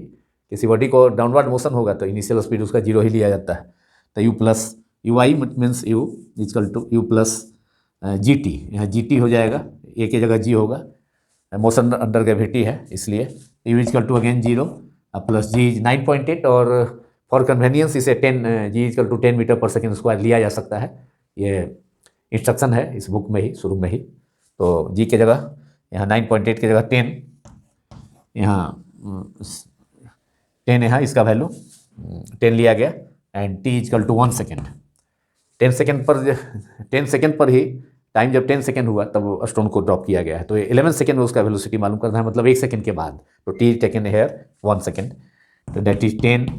[SPEAKER 1] किसी बॉडी को डाउनवर्ड मोशन होगा तो इनिशियल स्पीड उसका 0 ही लिया जाता है। तो u plus ui means u equal to u plus gt, यहाँ gt हो जाएगा, a की जगह g होगा, मोशन अंडर ग्रेविटी है इसलिए। u equal to again 0 plus g 9.8, और फॉर कन्वेनियंस इसे 10 g इक्वल टू 10 मीटर पर सेकेंड स्क्वायर लिया जा सकता है। ये इंस्ट्रक्शन है इस बुक में ही, शुरू में ही। तो जी की जगह यहाँ 9.8 की जगह 10, यहाँ 10, यहाँ इसका वैल्यू 10 लिया गया and t equal to 1 second. 10 second पर ही टाइम जब 10 सेकेंड हुआ तब स्टोन को ड्रॉप किया गया है, तो 11 सेकेंड में उसका वेलोसिटी मालूम करना है, मतलब 1 सेकेंड के बाद। तो t is taken here 1 second, तो दैट इज 10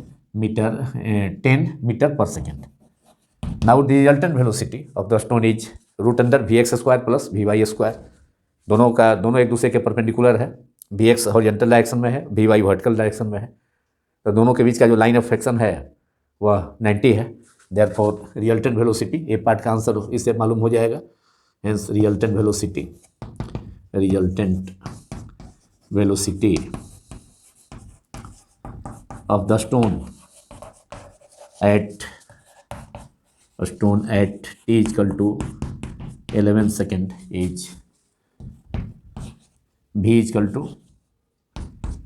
[SPEAKER 1] मीटर पर second. Now the resultant velocity of the stone is root under v x square plus v y square. दोनों एक दूसरे के परपेंडिकुलर है। वी एक्स हॉरिजॉन्टल डायरेक्शन में है, we Y vertical direction में है, तो दोनों के बीच का जो लाइन ऑफ फ्रिक्शन है वह 90 है। Therefore resultant velocity, a part का आंसर इससे मालूम हो जाएगा। Hence resultant velocity of the stone at t equal to 11 second is v equal to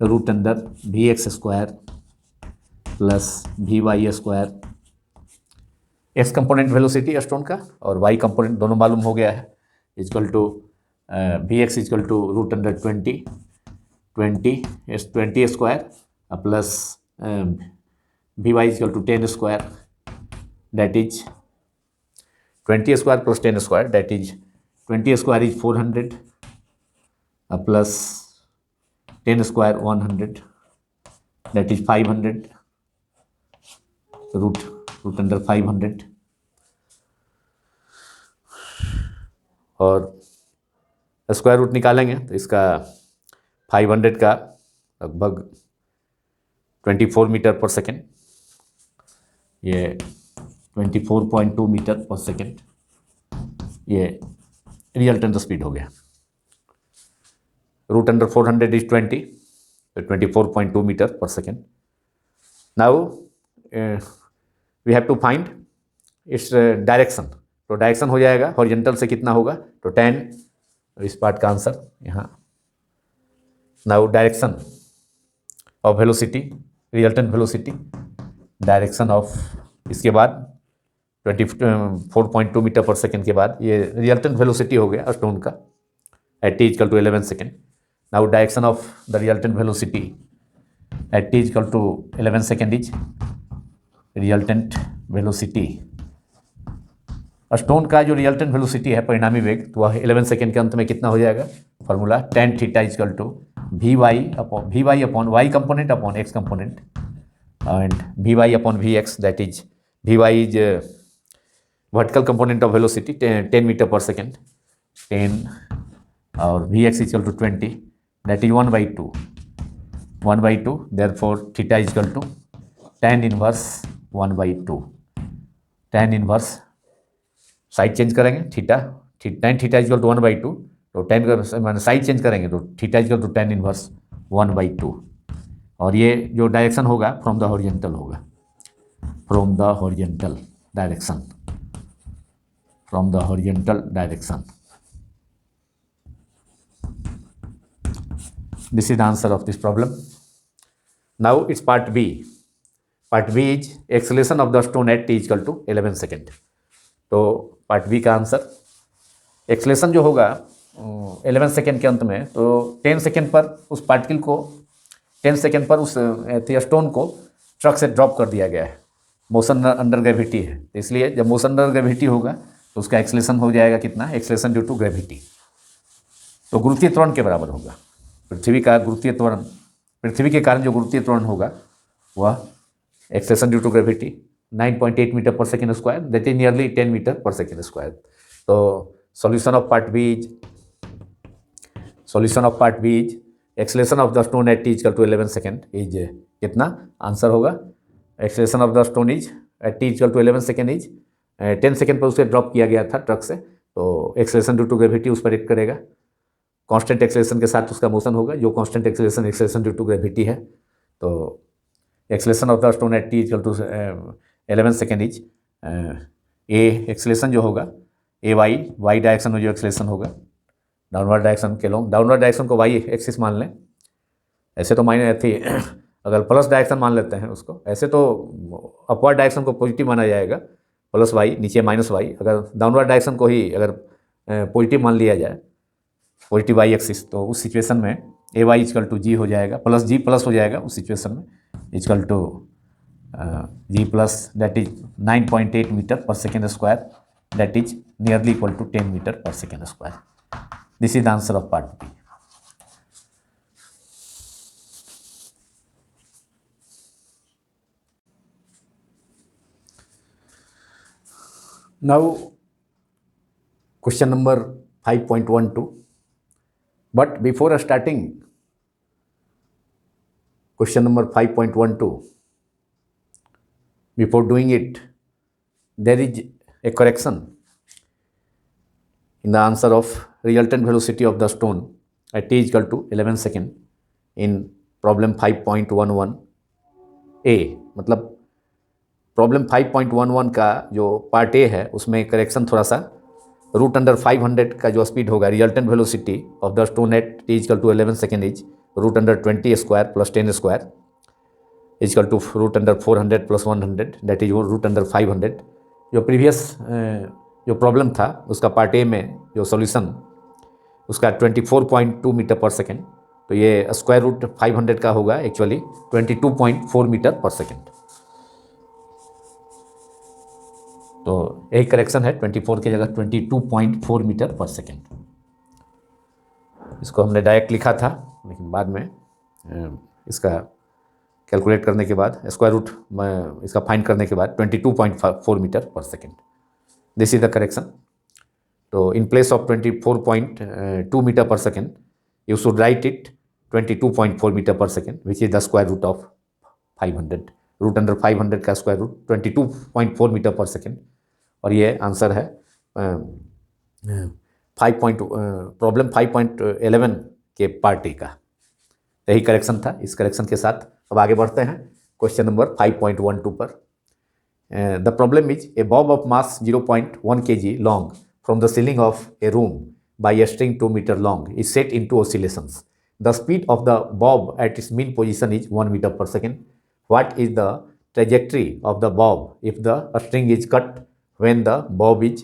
[SPEAKER 1] root under v x square plus v y square. X component velocity stone का और y component दोनों मालूम हो गया है, equal to v x equal to root under 20 square plus v y equal to 10 square, that is 20 square plus 10 square, that is 20 square is 400 plus 10 square 100, that is 500 root under 500। और square root निकालेंगे तो इसका 500 का लगभग 24 metre पर second, ये 24.2 metre पर second, ये रिजल्टेंट स्पीड हो गया। रूट अंडर 400 इज 20, तो 24.2 मीटर पर second. Now we have to find its direction, तो डायरेक्शन हो जाएगा हॉरिजॉन्टल से कितना होगा, तो 10, इस पार्ट का आंसर यहाँ। Now direction of velocity, resultant velocity, direction of, इसके बाद 24.2 मीटर पर सेकेंड के बाद ये रिजल्टेंट वेलोसिटी हो गया स्टोन का at T equal to 11 second. Now direction of the resultant velocity at T equal to 11 second is resultant velocity. Stone का जो रिजल्टेंट वेलोसिटी है, परिणामी वेग, तो वह 11 सेकेंड के अंत में कितना हो जाएगा, formula tan theta equal to v y upon y component upon x component and v y upon v x, that is v y is vertical component of velocity 10 metre पर सेकेंड, 10 और v x equal to 20, that is 1/2, therefore theta equal to tan inverse 1/2, tan inverse, side change करेंगे, tan theta equal to 1/2, तो tan का मैंने side change करेंगे तो theta equal to tan inverse 1/2, और ये जो डायरेक्शन होगा फ्रॉम द हॉरिजॉन्टल होगा, from the horizontal direction. This is the answer of this problem. Now it's part B. Part B is acceleration of the stone at t equal to 11 second. तो part B का answer, acceleration जो होगा 11 second के अंत में, तो 10 second पर उस पार्टिकल को, 10 सेकेंड पर उस स्टोन को ट्रक से ड्रॉप कर दिया गया है, मोशन अंडर ग्रेविटी है, इसलिए जब मोशन अंडर ग्रेविटी होगा तो उसका एक्सलेशन हो जाएगा कितना, एक्सलेशन ड्यू टू ग्रेविटी, तो गुरुत्वीय त्वरण के बराबर होगा। पृथ्वी के कारण जो गुरुत्वीय त्वरण होगा वह acceleration due to gravity 9.8 metre पर second square, that is nearly 10 metre पर सेकेंड स्क्वायर। तो solution of part B is acceleration of the stone at T equal to 11 second is कितना, आंसर होगा acceleration of the stone is at T equal to 11 second is 10 second पर उसे drop किया गया था truck से, तो एक्सलेशन ड्यू टू ग्रेविटी उस पर एक्ट करेगा, कांस्टेंट एक्सेलेरेशन के साथ उसका मोशन होगा, जो constant acceleration due to gravity है। तो acceleration of the stone at T equal to 11 second is a acceleration जो होगा ए वाई डायरेक्शन में जो एक्सेलेरेशन होगा, डाउनवर्ड डायरेक्शन के लॉन्ग, डाउनवर्ड डायरेक्शन को वाई एक्सिस मान लें, ऐसे तो मायने थी, अगर प्लस डायरेक्शन मान लेते हैं उसको, ऐसे तो अपवर्ड डायरेक्शन को पॉजिटिव माना जाएगा, प्लस वाई नीचे माइनस वाई, अगर डाउनवर्ड डायरेक्शन को ही अगर पॉजिटिव मान लिया जाए पॉजिटिव वाई एक्सिस, तो उस सिचुएशन में ए वाई इजकल टू जी हो जाएगा, प्लस जी प्लस हो जाएगा उस सिचुएशन में, equal to G plus that is 9.8 metre पर second square, that is nearly equal to 10 metre पर second square. This is the answer of part B. Now question number 5.12. But before starting question number 5.12, before doing it, there is a correction in the answer of resultant velocity of the stone at t equal to 11 second in problem 5.11 a. मतलब problem 5.11 का जो part A है उसमें correction थोड़ा सा, root under 500 का जो speed होगा, resultant velocity of the stone at t equal to 11 second is root under 20 square plus 10 square equal to root under 400 plus 100, that is root under 500. जो previous जो problem था उसका part A में जो solution उसका 24.2 metre पर second, तो ये स्क्वायर रूट 500 का होगा एक्चुअली 22.4 मीटर पर सेकेंड. तो यही करेक्शन है, 24 की जगह 22.4 मीटर पर सेकेंड. इसको हमने डायरेक्ट लिखा था, लेकिन बाद में इसका कैलकुलेट करने के बाद स्क्वायर रूट इसका फाइंड करने के बाद 22.4 मीटर पर second. This is the correction. तो इन प्लेस ऑफ 24.2 मीटर पर second you should write it 22.4 metre पर second which is the square root of 500. Root under 500 का स्क्वायर रूट 22.4 मीटर पर सेकेंड, और ये आंसर है प्रॉब्लम 5.11 के पार्ट ए का. यही करेक्शन था. इस करेक्शन के साथ अब आगे बढ़ते हैं क्वेश्चन नंबर 5.12 पर. The problem is a bob of mass 0.1 kg long from the ceiling of a room by a string 2 meter long is set in to oscillations. The speed of the bob at its mean position is 1 meter पर second. What is the trajectory of the bob if the string is cut when the bob is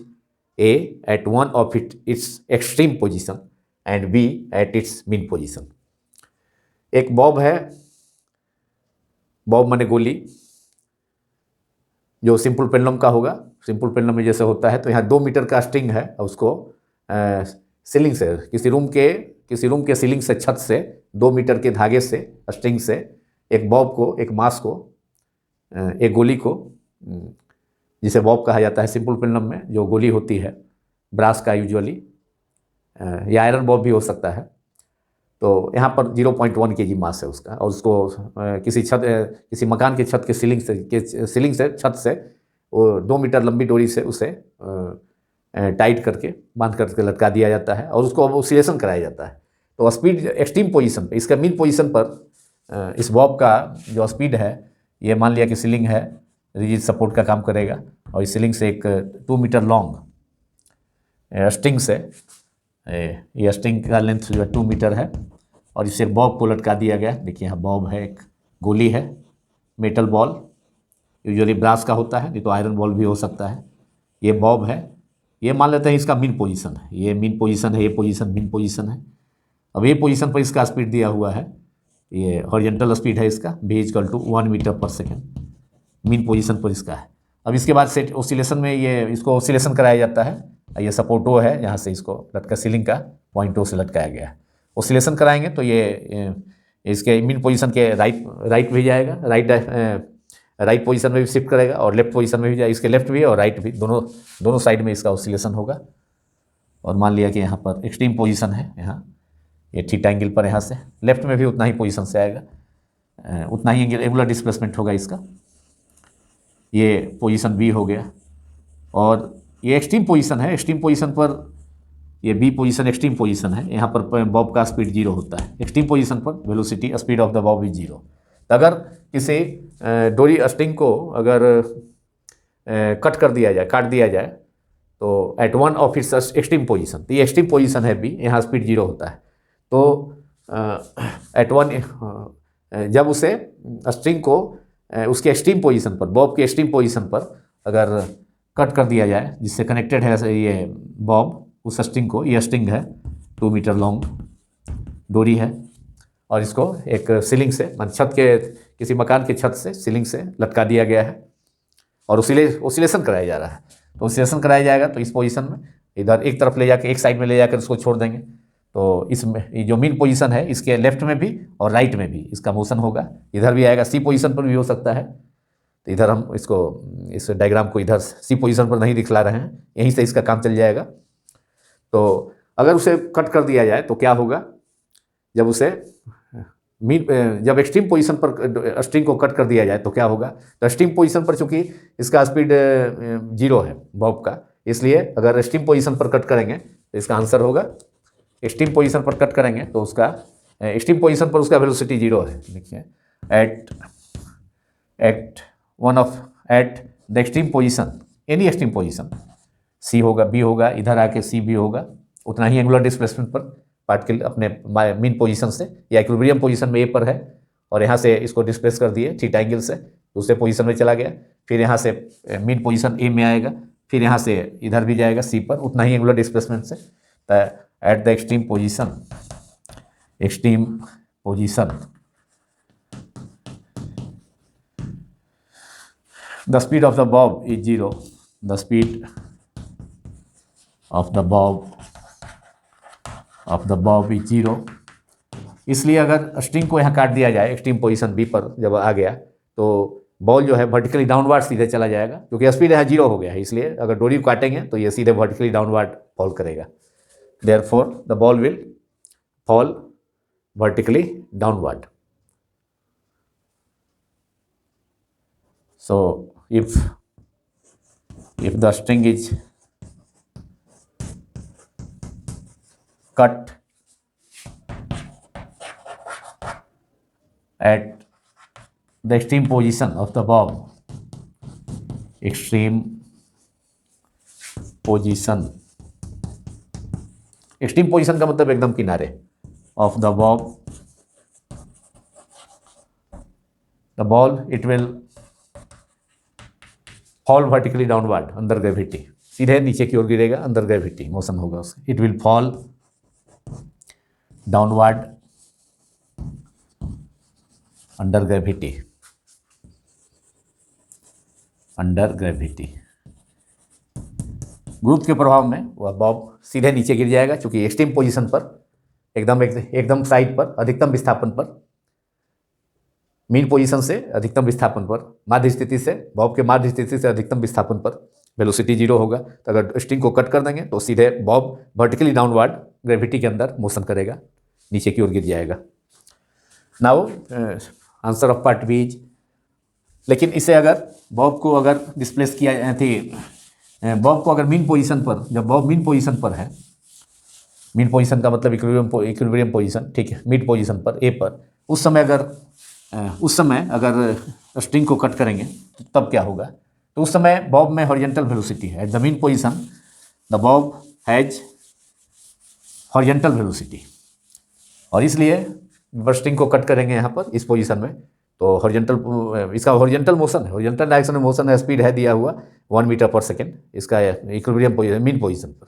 [SPEAKER 1] A at one of its extreme position and B at its mean position? एक Bob है, Bob माने गोली, जो simple pendulum का होगा. Simple pendulum में जैसे होता है, तो यहाँ 2 मीटर का स्ट्रिंग है, उसको सीलिंग से किसी रूम के सीलिंग से, छत से 2 मीटर के धागे से, स्ट्रिंग से एक बॉब को, एक मास को, एक गोली को, जिसे बॉब कहा जाता है सिंपल पेंडुलम में, जो गोली होती है ब्रास का यूजुअली, या आयरन बॉब भी हो सकता है. तो यहाँ पर 0.1 kg मास है उसका, और उसको किसी मकान के छत के सीलिंग से छत से वो 2 मीटर लंबी डोरी से उसे टाइट करके, बांध करके लटका दिया जाता है, और उसको ऑसिलेशन कराया जाता है. तो स्पीड एक्सट्रीम पोजीशन पे, इसका मीन पोजीशन पर इस बॉब का जो स्पीड है, ये मान लिया कि सीलिंग है, रिजिड सपोर्ट का काम करेगा, और इस सीलिंग से एक 2 मीटर लॉन्ग स्ट्रिंग से, ये स्ट्रिंग का लेंथ जो है 2 मीटर है, और इसे बॉब को लटका दिया गया. देखिए यहाँ बॉब है, एक गोली है, मेटल बॉल, यूजुअली ब्रास का होता है, नहीं तो आयरन बॉल भी हो सकता है. ये बॉब है, ये मान लेते हैं इसका मीन पोजीशन है, ये मीन पोजीशन है, ये पोजीशन मीन पोजीशन है. अब ये पोजीशन पर इसका स्पीड दिया हुआ है, ये हॉरिजॉन्टल स्पीड है इसका, v इक्वल टू 1 मीटर पर सेकेंड, मीन पोजीशन पर इसका है. अब इसके बाद सेट ऑसिलेशन में ये इसको ऑसिलेशन कराया जाता है. ये सपोर्ट ओ है, यहाँ से इसको लटका, सीलिंग का पॉइंट ओ से लटकाया गया है. ऑसिलेशन कराएंगे तो ये इसके मीन पोजीशन के राइट भी जाएगा, राइट पोजीशन में भी शिफ्ट करेगा, और लेफ्ट पोजीशन में भी जाएगा. इसके लेफ्ट भी और राइट भी, दोनों साइड में इसका ऑसिलेशन होगा. और मान लिया कि यहाँ पर एक्सट्रीम पोजीशन है, यहाँ ये थीटा एंगल पर, यहाँ से लेफ्ट में भी उतना ही पोजीशन से आएगा, उतना ही एंगुलर डिस्प्लेसमेंट होगा इसका. ये पोजीशन बी हो गया, और ये एक्सट्रीम पोजीशन है. एक्सट्रीम पोजीशन पर ये बी पोजीशन एक्सट्रीम पोजीशन है, यहाँ पर बॉब का स्पीड 0 होता है. एक्सट्रीम पोजीशन पर velocity speed of the Bob is 0. तो अगर किसी डोरी स्ट्रिंग को अगर काट दिया जाए तो at one of its extreme position, तो ये एक्सट्रीम पोजीशन है बी, यहाँ स्पीड 0 होता है. तो एट वन जब उसे स्ट्रिंग को उसके एक्सट्रीम पोजीशन पर, बॉब के एक्सट्रीम पोजीशन पर अगर कट कर दिया जाए, जिससे कनेक्टेड है ये बॉब उस स्ट्रिंग को, ये स्ट्रिंग है, 2 मीटर लॉन्ग डोरी है और इसको एक सीलिंग से, मान छत के, किसी मकान के छत से, सीलिंग से लटका दिया गया है और ओसिलेशन कराया जा रहा है। तो ओसिलेशन कराया जाएगा तो इस पोजीशन में इधर एक तरफ ले जाकर, एक साइड में ले जाकर इसको छोड़ देंगे। तो इसमें ये जो मीन पोजीशन है इसके लेफ्ट में भी और राइट में भी इसका मोशन होगा। इधर भी आएगा, सी पोजीशन पर भी हो सकता है। तो इधर हम इसको, इस डायग्राम को इधर सी पोजीशन पर नहीं दिखला रहे हैं, यहीं से इसका काम चल जाएगा। तो अगर उसे कट कर दिया जाए तो क्या होगा, जब उसे जब एक्सट्रीम पोजीशन पर स्ट्रिंग को कट कर दिया जाए तो क्या होगा। तो एक्सट्रीम पोजीशन पर चूंकि इसका स्पीड 0 है बॉब का, इसलिए अगर एक्सट्रीम पोजीशन पर कट करेंगे तो इसका आंसर होगा, एक्सट्रीम पोजीशन पर कट करेंगे तो उसका एक्सट्रीम पोजीशन पर उसका वेलोसिटी 0 है। देखिए at the extreme position, any extreme position, C होगा, बी होगा, इधर आके सी बी होगा, उतना ही एंगुलर डिस्प्लेसमेंट पर पार्टिकल अपने मीन पोजीशन से या इक्विलिब्रियम पोजीशन में ए पर है और यहाँ से इसको डिस्प्लेस कर दिए थीटा एंगल से, दूसरे पोजीशन में चला गया, फिर यहाँ से मीन पोजीशन ए में आएगा, फिर यहाँ से इधर भी जाएगा सी पर, उतना ही एंगुलर डिस्प्लेसमेंट से। Eight the extreme position the speed of the bob is 0, the speed of the bob is 0। इसलिए अगर स्ट्रिंग को यहाँ काट दिया जाए एक्सट्रीम पोजीशन बी पर जब आ गया तो बॉल जो है वर्टिकली डाउनवर्ड सीधे चला जाएगा, क्योंकि स्पीड यहाँ 0 हो गया है। इसलिए अगर डोरी को काटेंगे तो ये सीधे वर्टिकली डाउनवर्ड फॉल करेगा। Therefore the ball will fall vertically downward। So if the string is cut at the extreme position of the bob, extreme position का मतलब एकदम किनारे of the Bob, the ball it will fall vertically downward under gravity, सीधे नीचे की ओर गिरेगा, under gravity motion होगा उसका। It will fall downward under gravity. गुरुत्व के प्रभाव में वह बॉब सीधे नीचे गिर जाएगा, क्योंकि एक्सट्रीम पोजीशन पर एकदम साइड पर, अधिकतम विस्थापन पर, मीन पोजीशन से अधिकतम विस्थापन पर, माध्य स्थिति से, बॉब के माध्य स्थिति से अधिकतम विस्थापन पर वेलोसिटी 0 होगा। तो अगर स्ट्रिंग को कट कर देंगे तो सीधे बॉब वर्टिकली डाउनवर्ड ग्रेविटी के अंदर मोशन करेगा, नीचे की ओर गिर जाएगा। Now answer of part B is, लेकिन इसे अगर बॉब को अगर डिस्प्लेस किया थी, बॉब को अगर मीन पोजीशन पर, जब बॉब मीन पोजीशन पर है, मीन पोजीशन का मतलब इक्विलिब्रियम पोजीशन, ठीक है, मिड पोजीशन पर ए पर, उस समय अगर स्ट्रिंग को कट करेंगे तो तब क्या होगा। तो उस समय बॉब में हॉरिजॉन्टल वेलोसिटी है। At the mean position the Bob has horizontal velocity, और इसलिए स्ट्रिंग को कट करेंगे यहाँ पर इस पोजीशन में तो हॉरिजॉन्टल, इसका हॉरिजॉन्टल मोशन है, हॉरिजॉन्टल डायरेक्शन में मोशन है, स्पीड है दिया हुआ 1 मीटर पर सेकेंड इसका इक्विलिब्रियम पोजीशन, मीन पोजीशन पर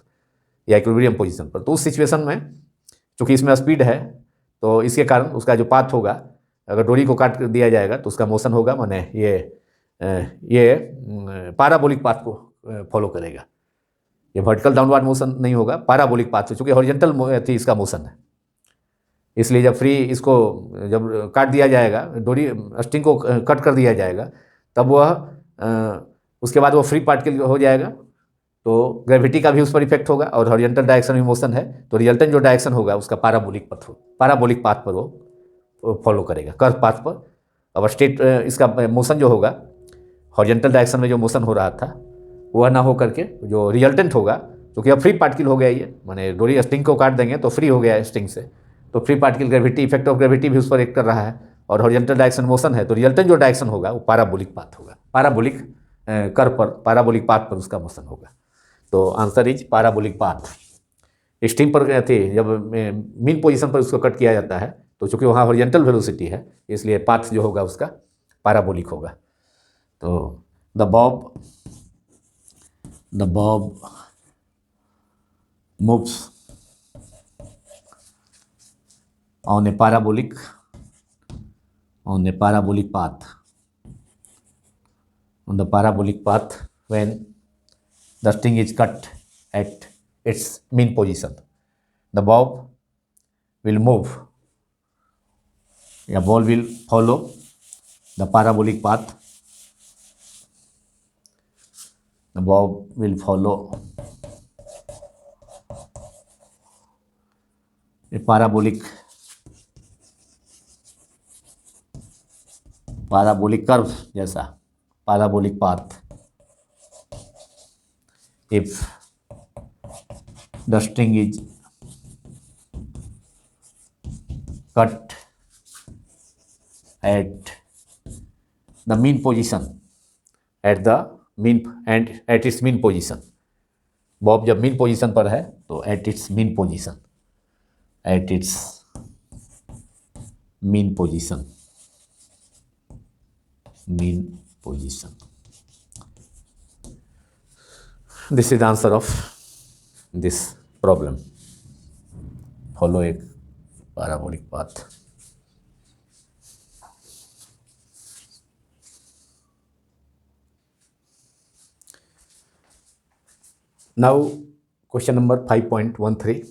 [SPEAKER 1] या इक्विलिब्रियम पोजीशन पर। तो उस सिचुएशन में चूँकि इसमें स्पीड है तो इसके कारण उसका जो पाथ होगा, अगर डोरी को काट दिया जाएगा तो उसका मोशन होगा, माने ये पैराबोलिक पाथ को फॉलो करेगा। ये वर्टिकल डाउनवर्ड मोशन नहीं होगा, पैराबोलिक पाथ से, चूँकि हॉरिजॉन्टल थी इसका मोशन है। इसलिए जब इसको जब काट दिया जाएगा, डोरी स्ट्रिंग को कट कर दिया जाएगा, तब वह उसके बाद वो फ्री पार्टिकल हो जाएगा, तो ग्रेविटी का भी उस पर इफेक्ट होगा और हॉरिजॉन्टल डायरेक्शन में मोशन है, तो रिजल्टेंट जो डायरेक्शन होगा उसका पैराबोलिक पाथ पर वो फॉलो करेगा, कर्व पाथ पर। अब स्ट्रेट इसका मोशन जो होगा, हॉरिजॉन्टल डायरेक्शन में जो मोशन हो रहा था वह ना हो करके जो रिजल्टेंट होगा, क्योंकि अब फ्री पार्टिकल हो गया ये, माने डोरी स्ट्रिंग को काट देंगे तो फ्री हो गया स्ट्रिंग से, तो free particle gravity, effect of gravity भी उस पर एक्ट कर रहा है और हॉरिजॉन्टल डायरेक्शन मोशन है, तो रिजल्टेंट जो डायरेक्शन होगा वो पैराबोलिक पाथ होगा, पैराबोलिक कर्व पर, पैराबोलिक पाथ पर उसका मोशन होगा। तो answer is parabolic path. String पर गए थे, जब मीन पोजीशन पर उसको कट किया जाता है तो चूँकि वहाँ हॉरिजॉन्टल वेलोसिटी है, इसलिए पाथ जो होगा उसका पैराबोलिक होगा। तो the Bob moves on a parabolic path. On the parabolic path, when the string is cut at its mean position, the bob will move. A ball will follow the parabolic path. The bob will follow a parabolic curve जैसा parabolic path if the string is cut at the mean position, at its mean position. Bob जब mean position पर है तो at its mean position, mean position. This is the answer of this problem. Follow a parabolic path. Now question number 5.13,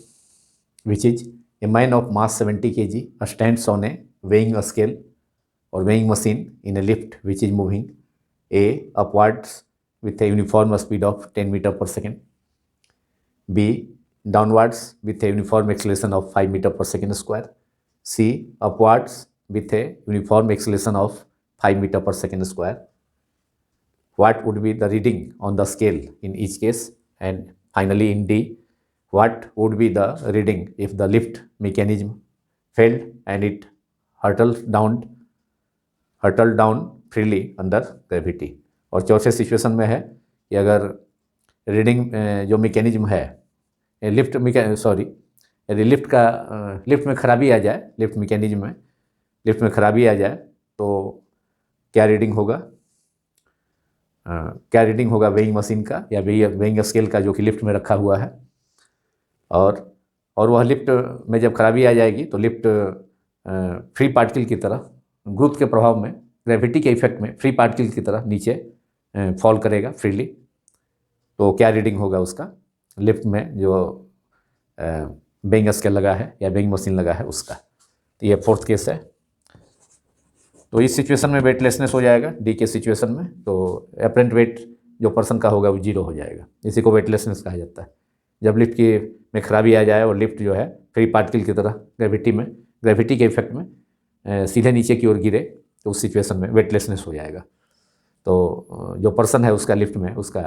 [SPEAKER 1] which is a man of mass 70 kg stands on a weighing scale or weighing machine in a lift which is moving A upwards with a uniform speed of 10 meter per second, B downwards with a uniform acceleration of 5 meter per second square, C upwards with a uniform acceleration of 5 meter per second square. What would be the reading on the scale in each case? And finally in D, what would be the reading if the lift mechanism failed and it hurtled down freely under gravity? और चौथे situation में है कि अगर reading जो mechanism है lift यदि lift में खराबी आ जाए, लिफ्ट में खराबी आ जाए तो क्या रीडिंग होगा वेइंग मशीन का या वेइंग स्केल का जो कि लिफ्ट में रखा हुआ है। और वह लिफ्ट में जब खराबी आ जाएगी तो लिफ्ट फ्री पार्टिकल की तरह गुरुत्व के प्रभाव में, ग्रेविटी के इफेक्ट में फ्री पार्टिकल की तरह नीचे फॉल करेगा फ्रीली। तो क्या रीडिंग होगा उसका लिफ्ट में जो वेइंग स्केल लगा है या वेइंग मशीन लगा है उसका। तो ये फोर्थ केस है। तो इस सिचुएशन में वेटलेसनेस हो जाएगा डी के सिचुएशन में, तो एपरेंट वेट जो पर्सन का होगा वो 0 हो जाएगा। इसी को वेटलेसनेस कहा जाता है। जब लिफ्ट में खराबी आ जाए और लिफ्ट जो है फ्री पार्टिकल की तरह ग्रेविटी के इफेक्ट में सीधे नीचे की ओर गिरे तो उस सिचुएशन में वेटलेसनेस हो जाएगा। तो जो पर्सन है उसका लिफ्ट में उसका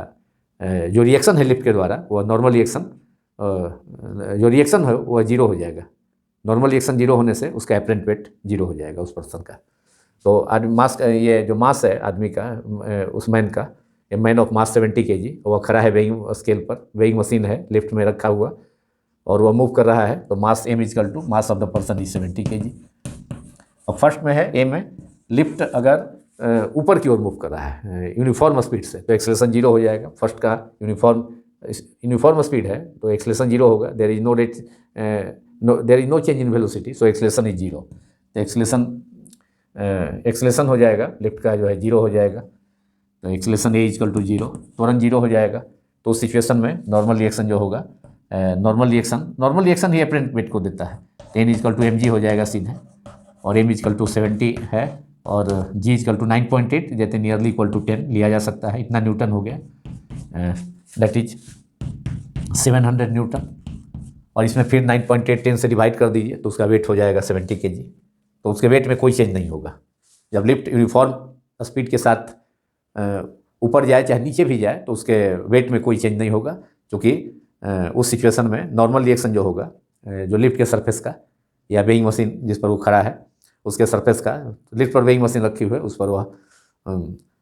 [SPEAKER 1] जो रिएक्शन है लिफ्ट के द्वारा वह नॉर्मल रिएक्शन जो रिएक्शन है वह 0 हो जाएगा। नॉर्मल रिएक्शन 0 होने से उसका एपरेंट वेट 0 हो जाएगा उस पर्सन का। तो मास ये जो मास है आदमी का उस मैन का, a man of mass 70 kg, वह खड़ा है वेइंग स्केल पर, वेइंग मशीन है लिफ्ट में रखा हुआ और वह मूव कर रहा है। तो mass M equal to mass of the person is 70 kg। और फर्स्ट में है ए में लिफ्ट अगर ऊपर की ओर मूव कर रहा है यूनिफॉर्म स्पीड से तो एक्सेलेरेशन 0 हो जाएगा। फर्स्ट का यूनिफॉर्म स्पीड है तो एक्सेलेरेशन 0 होगा। There is no change in velocity, so acceleration is 0। तो एक्सेलेरेशन हो जाएगा लिफ्ट का जो है 0 हो जाएगा। तो एक्सेलेरेशन ए इजकल टू 0 तुरंत 0 हो जाएगा। तो उस सिचुएशन में नॉर्मल रिएक्शन जो होगा नॉर्मल रिएक्शन ही एपरेंट वेट को देता है। तो n equal to m g हो जाएगा सीधे, और एम इजकल टू 70 है और जी इजकल टू 9.8 जैसे नियरली इक्वल टू 10 लिया जा सकता है। इतना न्यूटन हो गया, दैट इज 700 न्यूटन। और इसमें फिर 9.8 10 से डिवाइड कर दीजिए तो उसका वेट हो जाएगा 70 kg। तो उसके वेट में कोई चेंज नहीं होगा। जब लिफ्ट यूनिफॉर्म स्पीड के साथ ऊपर जाए चाहे नीचे भी जाए तो उसके वेट में कोई चेंज नहीं होगा, क्योंकि उस सिचुएशन में नॉर्मल रिएक्शन जो होगा जो लिफ्ट के सरफेस का या वेइंग मशीन जिस पर वो खड़ा है उसके सरफेस का, लिफ्ट पर वेइंग मशीन रखी हुई है उस पर वह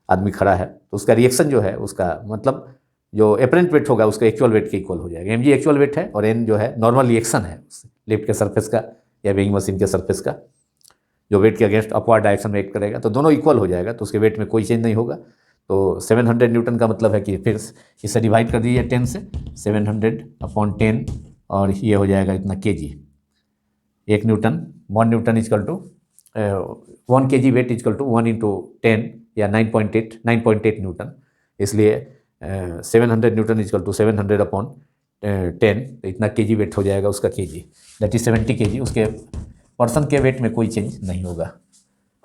[SPEAKER 1] आदमी खड़ा है तो उसका रिएक्शन जो है उसका मतलब जो एपरेंट वेट होगा उसका एक्चुअल वेट के इक्वल हो जाएगा। एम जी एक्चुअल वेट है और एन जो है नॉर्मल रिएक्शन है लिफ्ट के सरफेस का या वेइंग मशीन के सरफेस का जो वेट के अगेंस्ट अपवर्ड डायरेक्शन में एक्ट करेगा। तो दोनों इक्वल हो जाएगा तो उसके वेट में कोई चेंज नहीं होगा। तो 700 न्यूटन का मतलब है कि फिर इसे डिवाइड कर दीजिए 10 से, 700 अपॉन 10 और ये हो जाएगा इतना kg। 1 newton, 1 newton equal to 1 kg weight equal to 1 into 10 या 9.8 न्यूटन, इसलिए 700 न्यूटन इजकल टू 700 अपॉन 10, तो इतना केजी वेट हो जाएगा उसका, केजी दैट इज 70 kg। उसके पर्सन के वेट में कोई चेंज नहीं होगा,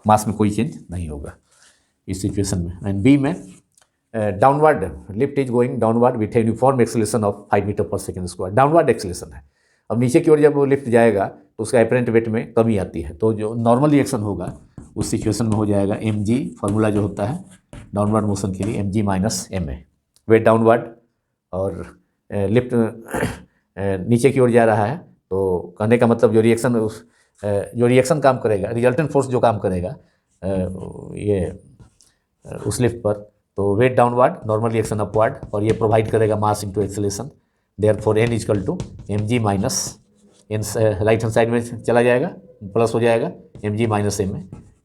[SPEAKER 1] मास में कोई चेंज नहीं होगा इस सिचुएशन में। एंड बी में downward lift is going downward with uniform acceleration of 5 metre पर सेकेंड स्क्वायर। डाउनवर्ड एक्सेलरेशन है, अब नीचे की ओर जब वो लिफ्ट जाएगा तो उसका एपरेंट वेट में कमी आती है, तो जो नॉर्मल रिएक्शन होगा उस सिचुएशन में हो जाएगा mg, फार्मूला जो होता है डाउनवर्ड मोशन के लिए mg minus ma। Weight downward और लिफ्ट नीचे की ओर जा रहा है, तो कहने का मतलब जो रिएक्शन काम करेगा, रिजल्टेंट फोर्स जो काम करेगा ये उस लिफ्ट पर, तो weight downward, normal reaction upward, और ये प्रोवाइड करेगा mass into acceleration. Therefore n equal to mg minus n, right hand side में चला जाएगा, प्लस हो जाएगा mg minus ma,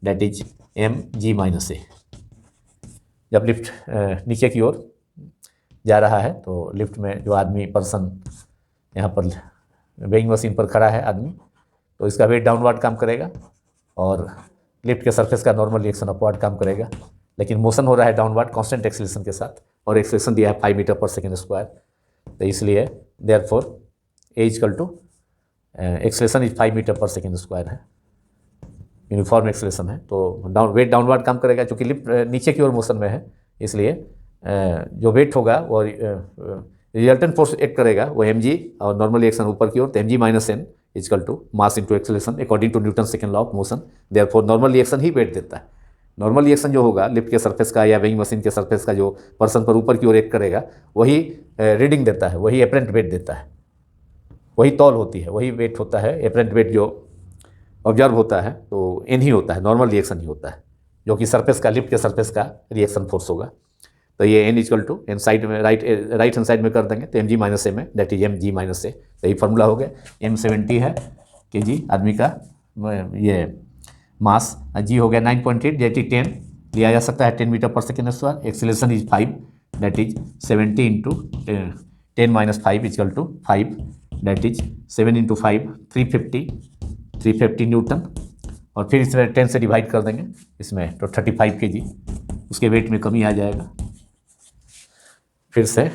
[SPEAKER 1] that is mg minus a। जब लिफ्ट नीचे की ओर जा रहा है तो लिफ्ट में जो आदमी पर्सन यहाँ पर वेइंग मशीन पर खड़ा है आदमी, तो इसका वेट डाउनवर्ड काम करेगा और लिफ्ट के सरफेस का नॉर्मल रिएक्शन अपवर्ड काम करेगा, लेकिन मोशन हो रहा है डाउनवर्ड कांस्टेंट एक्सेलरेशन के साथ, और एक्सेलरेशन दिया है 5 मीटर पर सेकेंड स्क्वायर, तो इसलिए therefore a equal to acceleration is 5 metre पर सेकेंड स्क्वायर है, यूनिफॉर्म एक्सेलरेशन है, तो वेट डाउनवर्ड काम करेगा। चूँकि लिफ्ट नीचे की ओर मोशन में है, इसलिए जो वेट होगा वो रिजल्टेंट फोर्स एक्ट करेगा वो mg, और नॉर्मल रिएक्शन ऊपर की ओर, तो mg minus n equal to mass into acceleration according to Newton second law of motion. Therefore normal reaction ही वेट देता है। नॉर्मल रिएक्शन जो होगा लिफ्ट के सरफेस का या वेइंग मशीन के सरफेस का जो पर्सन पर ऊपर की ओर एक्ट करेगा, वही रीडिंग देता है, वही एपरेंट वेट देता है, वही तौल होती है, वही वेट होता है। एपरेंट वेट जो ऑब्जर्व होता है तो n ही होता है, नॉर्मल रिएक्शन ही होता है, जो कि सरफेस का, लिफ्ट के सरफेस का रिएक्शन फोर्स होगा। तो ये n equal to n side में, राइट हैंड साइड में कर देंगे तो mg minus ma, that is mg minus a। तो ये फार्मूला हो गया। m 70 है kg आदमी का ये मास, g हो गया 9.8, दैट इज 10 लिया जा सकता है 10 मीटर पर second square. Acceleration is 5, that is 70 into 10 minus 5 equal to 5, that is 7 into 5 350 newton, और फिर इसमें 10 से डिवाइड कर देंगे इसमें, तो 35 kg उसके वेट में कमी आ जाएगा। फिर से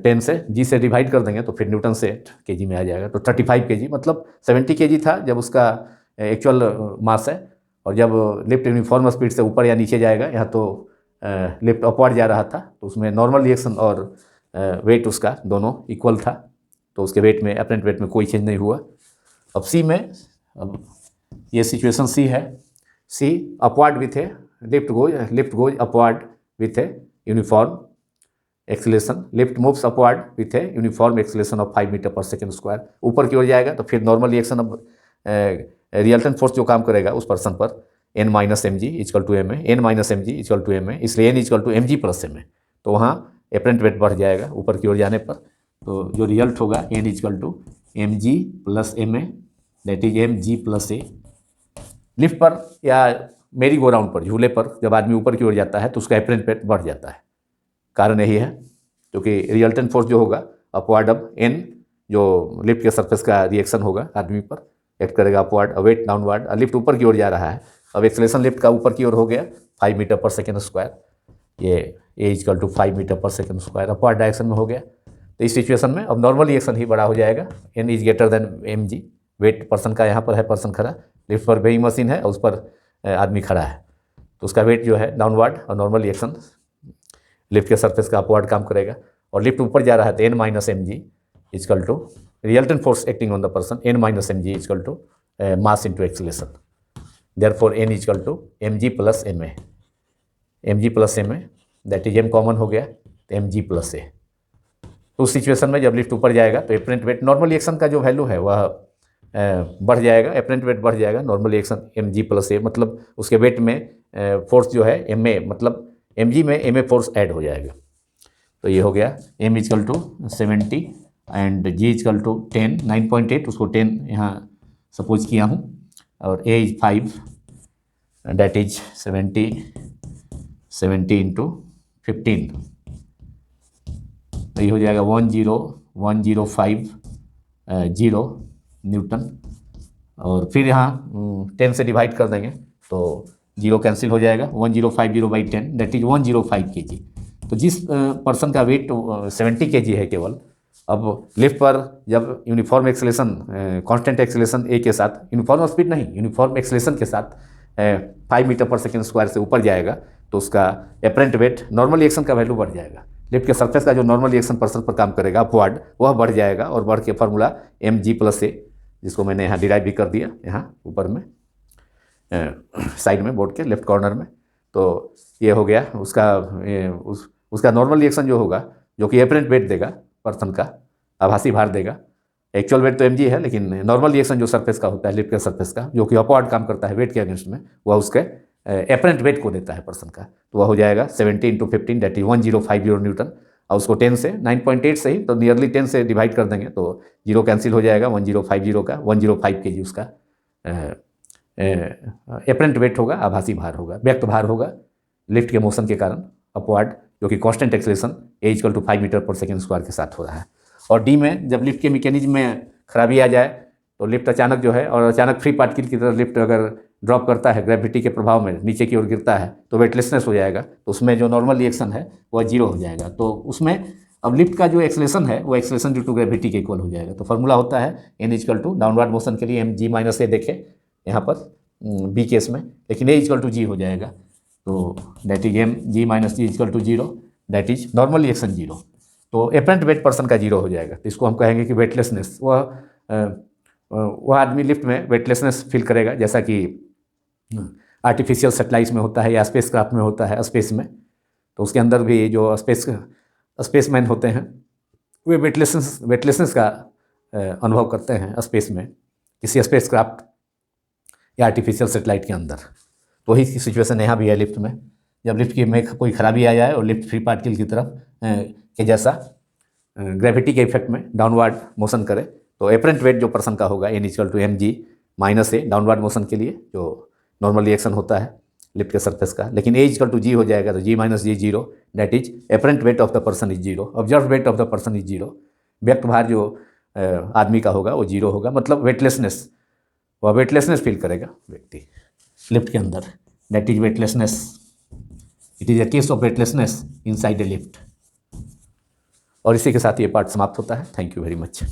[SPEAKER 1] 10 से g से डिवाइड कर देंगे तो फिर न्यूटन से kg में आ जाएगा, तो 35 kg, मतलब 70 kg था जब उसका एक्चुअल मास है, और जब लिफ्ट यूनिफॉर्म स्पीड से ऊपर या नीचे जाएगा, यहाँ तो लिफ्ट अपवर्ड जा रहा था, तो उसमें नॉर्मल रिएक्शन और वेट उसका दोनों इक्वल था, तो उसके वेट में, अपरेंट वेट में कोई चेंज नहीं हुआ। अब सी में, अब ये सिचुएशन सी है, C upward with a lift goes upward with a uniform acceleration, lift moves upward with a uniform acceleration of 5 metre पर सेकेंड स्क्वायर। ऊपर की ओर जाएगा तो फिर नॉर्मल रिएक्शन, अब रिजल्टेंट फोर्स जो काम करेगा उस पर्सन पर, n minus M G equal to ma, n minus M G equal to ma, इसलिए n equal to mg plus ma, तो वहाँ एपरेंट वेट बढ़ जाएगा ऊपर की ओर जाने पर, तो जो रिजल्ट होगा n equal to mg plus ma, that is mg plus a। Lift पर या मेरी गो राउंड पर, झूले पर जब आदमी ऊपर की ओर जाता है तो उसका एपरेंट वेट बढ़ जाता है। कारण यही है क्योंकि रिजल्टेंट फोर्स जो होगा अपवर्ड, अब n जो लिफ्ट के सरफेस का रिएक्शन होगा आदमी पर एक्ट करेगा अपवर्ड, वेट डाउनवर्ड, लिफ्ट ऊपर की ओर जा रहा है, अब एक्सेलरेशन लिफ्ट का ऊपर की ओर हो गया 5 मीटर पर सेकेंड स्क्वायर, ये ए इजकल टू 5 मीटर पर सेकेंड स्क्वायर अपवर्ड डायरेक्शन में हो गया। तो इस सिचुएशन में अब नॉर्मल रिएक्शन ही बड़ा हो जाएगा, n is greater than mg। Weight person का यहाँ पर है, पर्सन खड़ा, लिफ्ट पर वेइंग मशीन है और उस पर आदमी खड़ा है, तो उसका वेट जो है डाउनवर्ड, और नॉर्मल रिएक्शन लिफ्ट के सरफेस का अपवर्ड काम करेगा, और लिफ्ट ऊपर जा रहा है तो n minus M G equal to resultant force acting on the person, n minus M G equal to mass into acceleration. Therefore n equal to mg plus ma, mg plus ma, that is m common हो गया तो mg plus a। तो उस situation में जब lift ऊपर जाएगा तो एपरेंट वेट, नॉर्मल रिएक्शन का जो वैल्यू है वह बढ़ जाएगा, एपरेंट वेट बढ़ जाएगा, normal reaction mg plus a, मतलब उसके वेट में फोर्स जो है ma, मतलब mg में ma फोर्स ऐड हो जाएगा। तो ये हो गया m equal to 70 and g equal to 10, 9.8, उसको 10 यहाँ सपोज किया हूँ, और a is 5, that is 70 into 15, तो ये हो जाएगा 10105 न्यूटन, और फिर यहाँ 10 से डिवाइड कर देंगे तो 0 कैंसिल हो जाएगा, 1050/10 दैट इज 105 kg। तो जिस पर्सन का वेट 70 kg है केवल, अब लिफ्ट पर जब यूनिफॉर्म एक्सेलेरेशन, कांस्टेंट एक्सेलेरेशन ए के साथ, यूनिफॉर्म स्पीड नहीं, यूनिफॉर्म एक्सेलेरेशन के साथ 5 मीटर पर सेकेंड स्क्वायर से ऊपर जाएगा तो उसका एपरेंट वेट, नॉर्मल रिएक्शन का वैल्यू बढ़ जाएगा। लिफ्ट के सरफेस का जो नॉर्मल रिएक्शन पर्सन पर काम करेगा अपवर्ड, वह बढ़ जाएगा और बढ़ के फार्मूला mg+a, जिसको मैंने यहाँ डिराइव भी कर दिया यहाँ ऊपर में साइड में बोर्ड के लेफ्ट कॉर्नर में। तो ये हो गया उसका नॉर्मल रिएक्शन जो होगा, जो कि एपरेंट वेट देगा पर्सन का, आभासी भार देगा। एक्चुअल वेट तो mg है, लेकिन नॉर्मल रिएक्शन जो सरफेस का होता है, लिफ्ट के सरफेस का, जो कि अपवर्ड काम करता है वेट के अगेंस्ट में, वह उसके एपरेंट वेट को देता है पर्सन का। तो वह हो जाएगा 70 × 15 दैट इज 1050 न्यूटन। और उसको 10 से 9.8 से ही तो नियरली 10 से डिवाइड कर देंगे तो 0 कैंसिल हो जाएगा, 1050 का 105 kg उसका एपरेंट वेट होगा, आभासी भार होगा, व्यक्त भार होगा लिफ्ट के मोशन के कारण अपवर्ड, जो कि कांस्टेंट एक्सेलेरेशन a = 5 मीटर पर सेकेंड स्क्वायर के साथ हो रहा है। और डी में जब लिफ्ट के मैकेनिज्म में खराबी आ जाए तो लिफ्ट अचानक जो है, और अचानक फ्री पार्टिकल की तरह लिफ्ट अगर ड्रॉप करता है, ग्रेविटी के प्रभाव में नीचे की ओर गिरता है तो वेटलेसनेस हो जाएगा। तो उसमें जो नॉर्मल रिएक्शन है वह 0 हो जाएगा। तो उसमें अब लिफ्ट का जो एक्सेलेरेशन है वो एक्सेलेरेशन ड्यू टू ग्रेविटी के इक्वल हो जाएगा। तो फार्मूला होता है n = डाउनवर्ड मोशन के लिए mg-a देखें यहाँ पर बी केस में, लेकिन a = g हो जाएगा। तो that is mg-g = 0 that is normal reaction 0। तो एपरेंट वेट पर्सन का 0 हो जाएगा। तो इसको हम कहेंगे कि वेटलेसनेस, वह आदमी लिफ्ट में वेटलेसनेस फील करेगा, जैसा कि आर्टिफिशियल सेटेलाइट्स में होता है या स्पेस क्राफ्ट में होता है, स्पेस में। तो उसके अंदर भी जो स्पेसमैन होते हैं वे वेटलेसनेस का अनुभव करते हैं स्पेस में, किसी स्पेस क्राफ्ट या आर्टिफिशियल सेटेलाइट के अंदर। तो वही सिचुएशन यहाँ भी है लिफ्ट में। जब लिफ्ट की में कोई खराबी आ जाए और लिफ्ट फ्री पार्टिकल की तरफ के जैसा ग्रेविटी के इफेक्ट में डाउनवर्ड मोशन करे, तो एपरेंट वेट जो पर्सन का होगा n = mg-a डाउनवर्ड मोशन के लिए, जो नॉर्मल रिएक्शन होता है लिफ्ट के सरफेस का। लेकिन a = g हो जाएगा, तो g-g 0 that is apparent weight of the person is 0, observe weight of the person is 0। व्यक्त भार जो आदमी का होगा वो 0 होगा, मतलब वेटलेसनेस, वह वेटलेसनेस फील करेगा व्यक्ति लिफ्ट के अंदर, that is weightlessness. It is a case of weightlessness inside a lift. और इसी के साथ ये पार्ट समाप्त होता है। Thank you very much.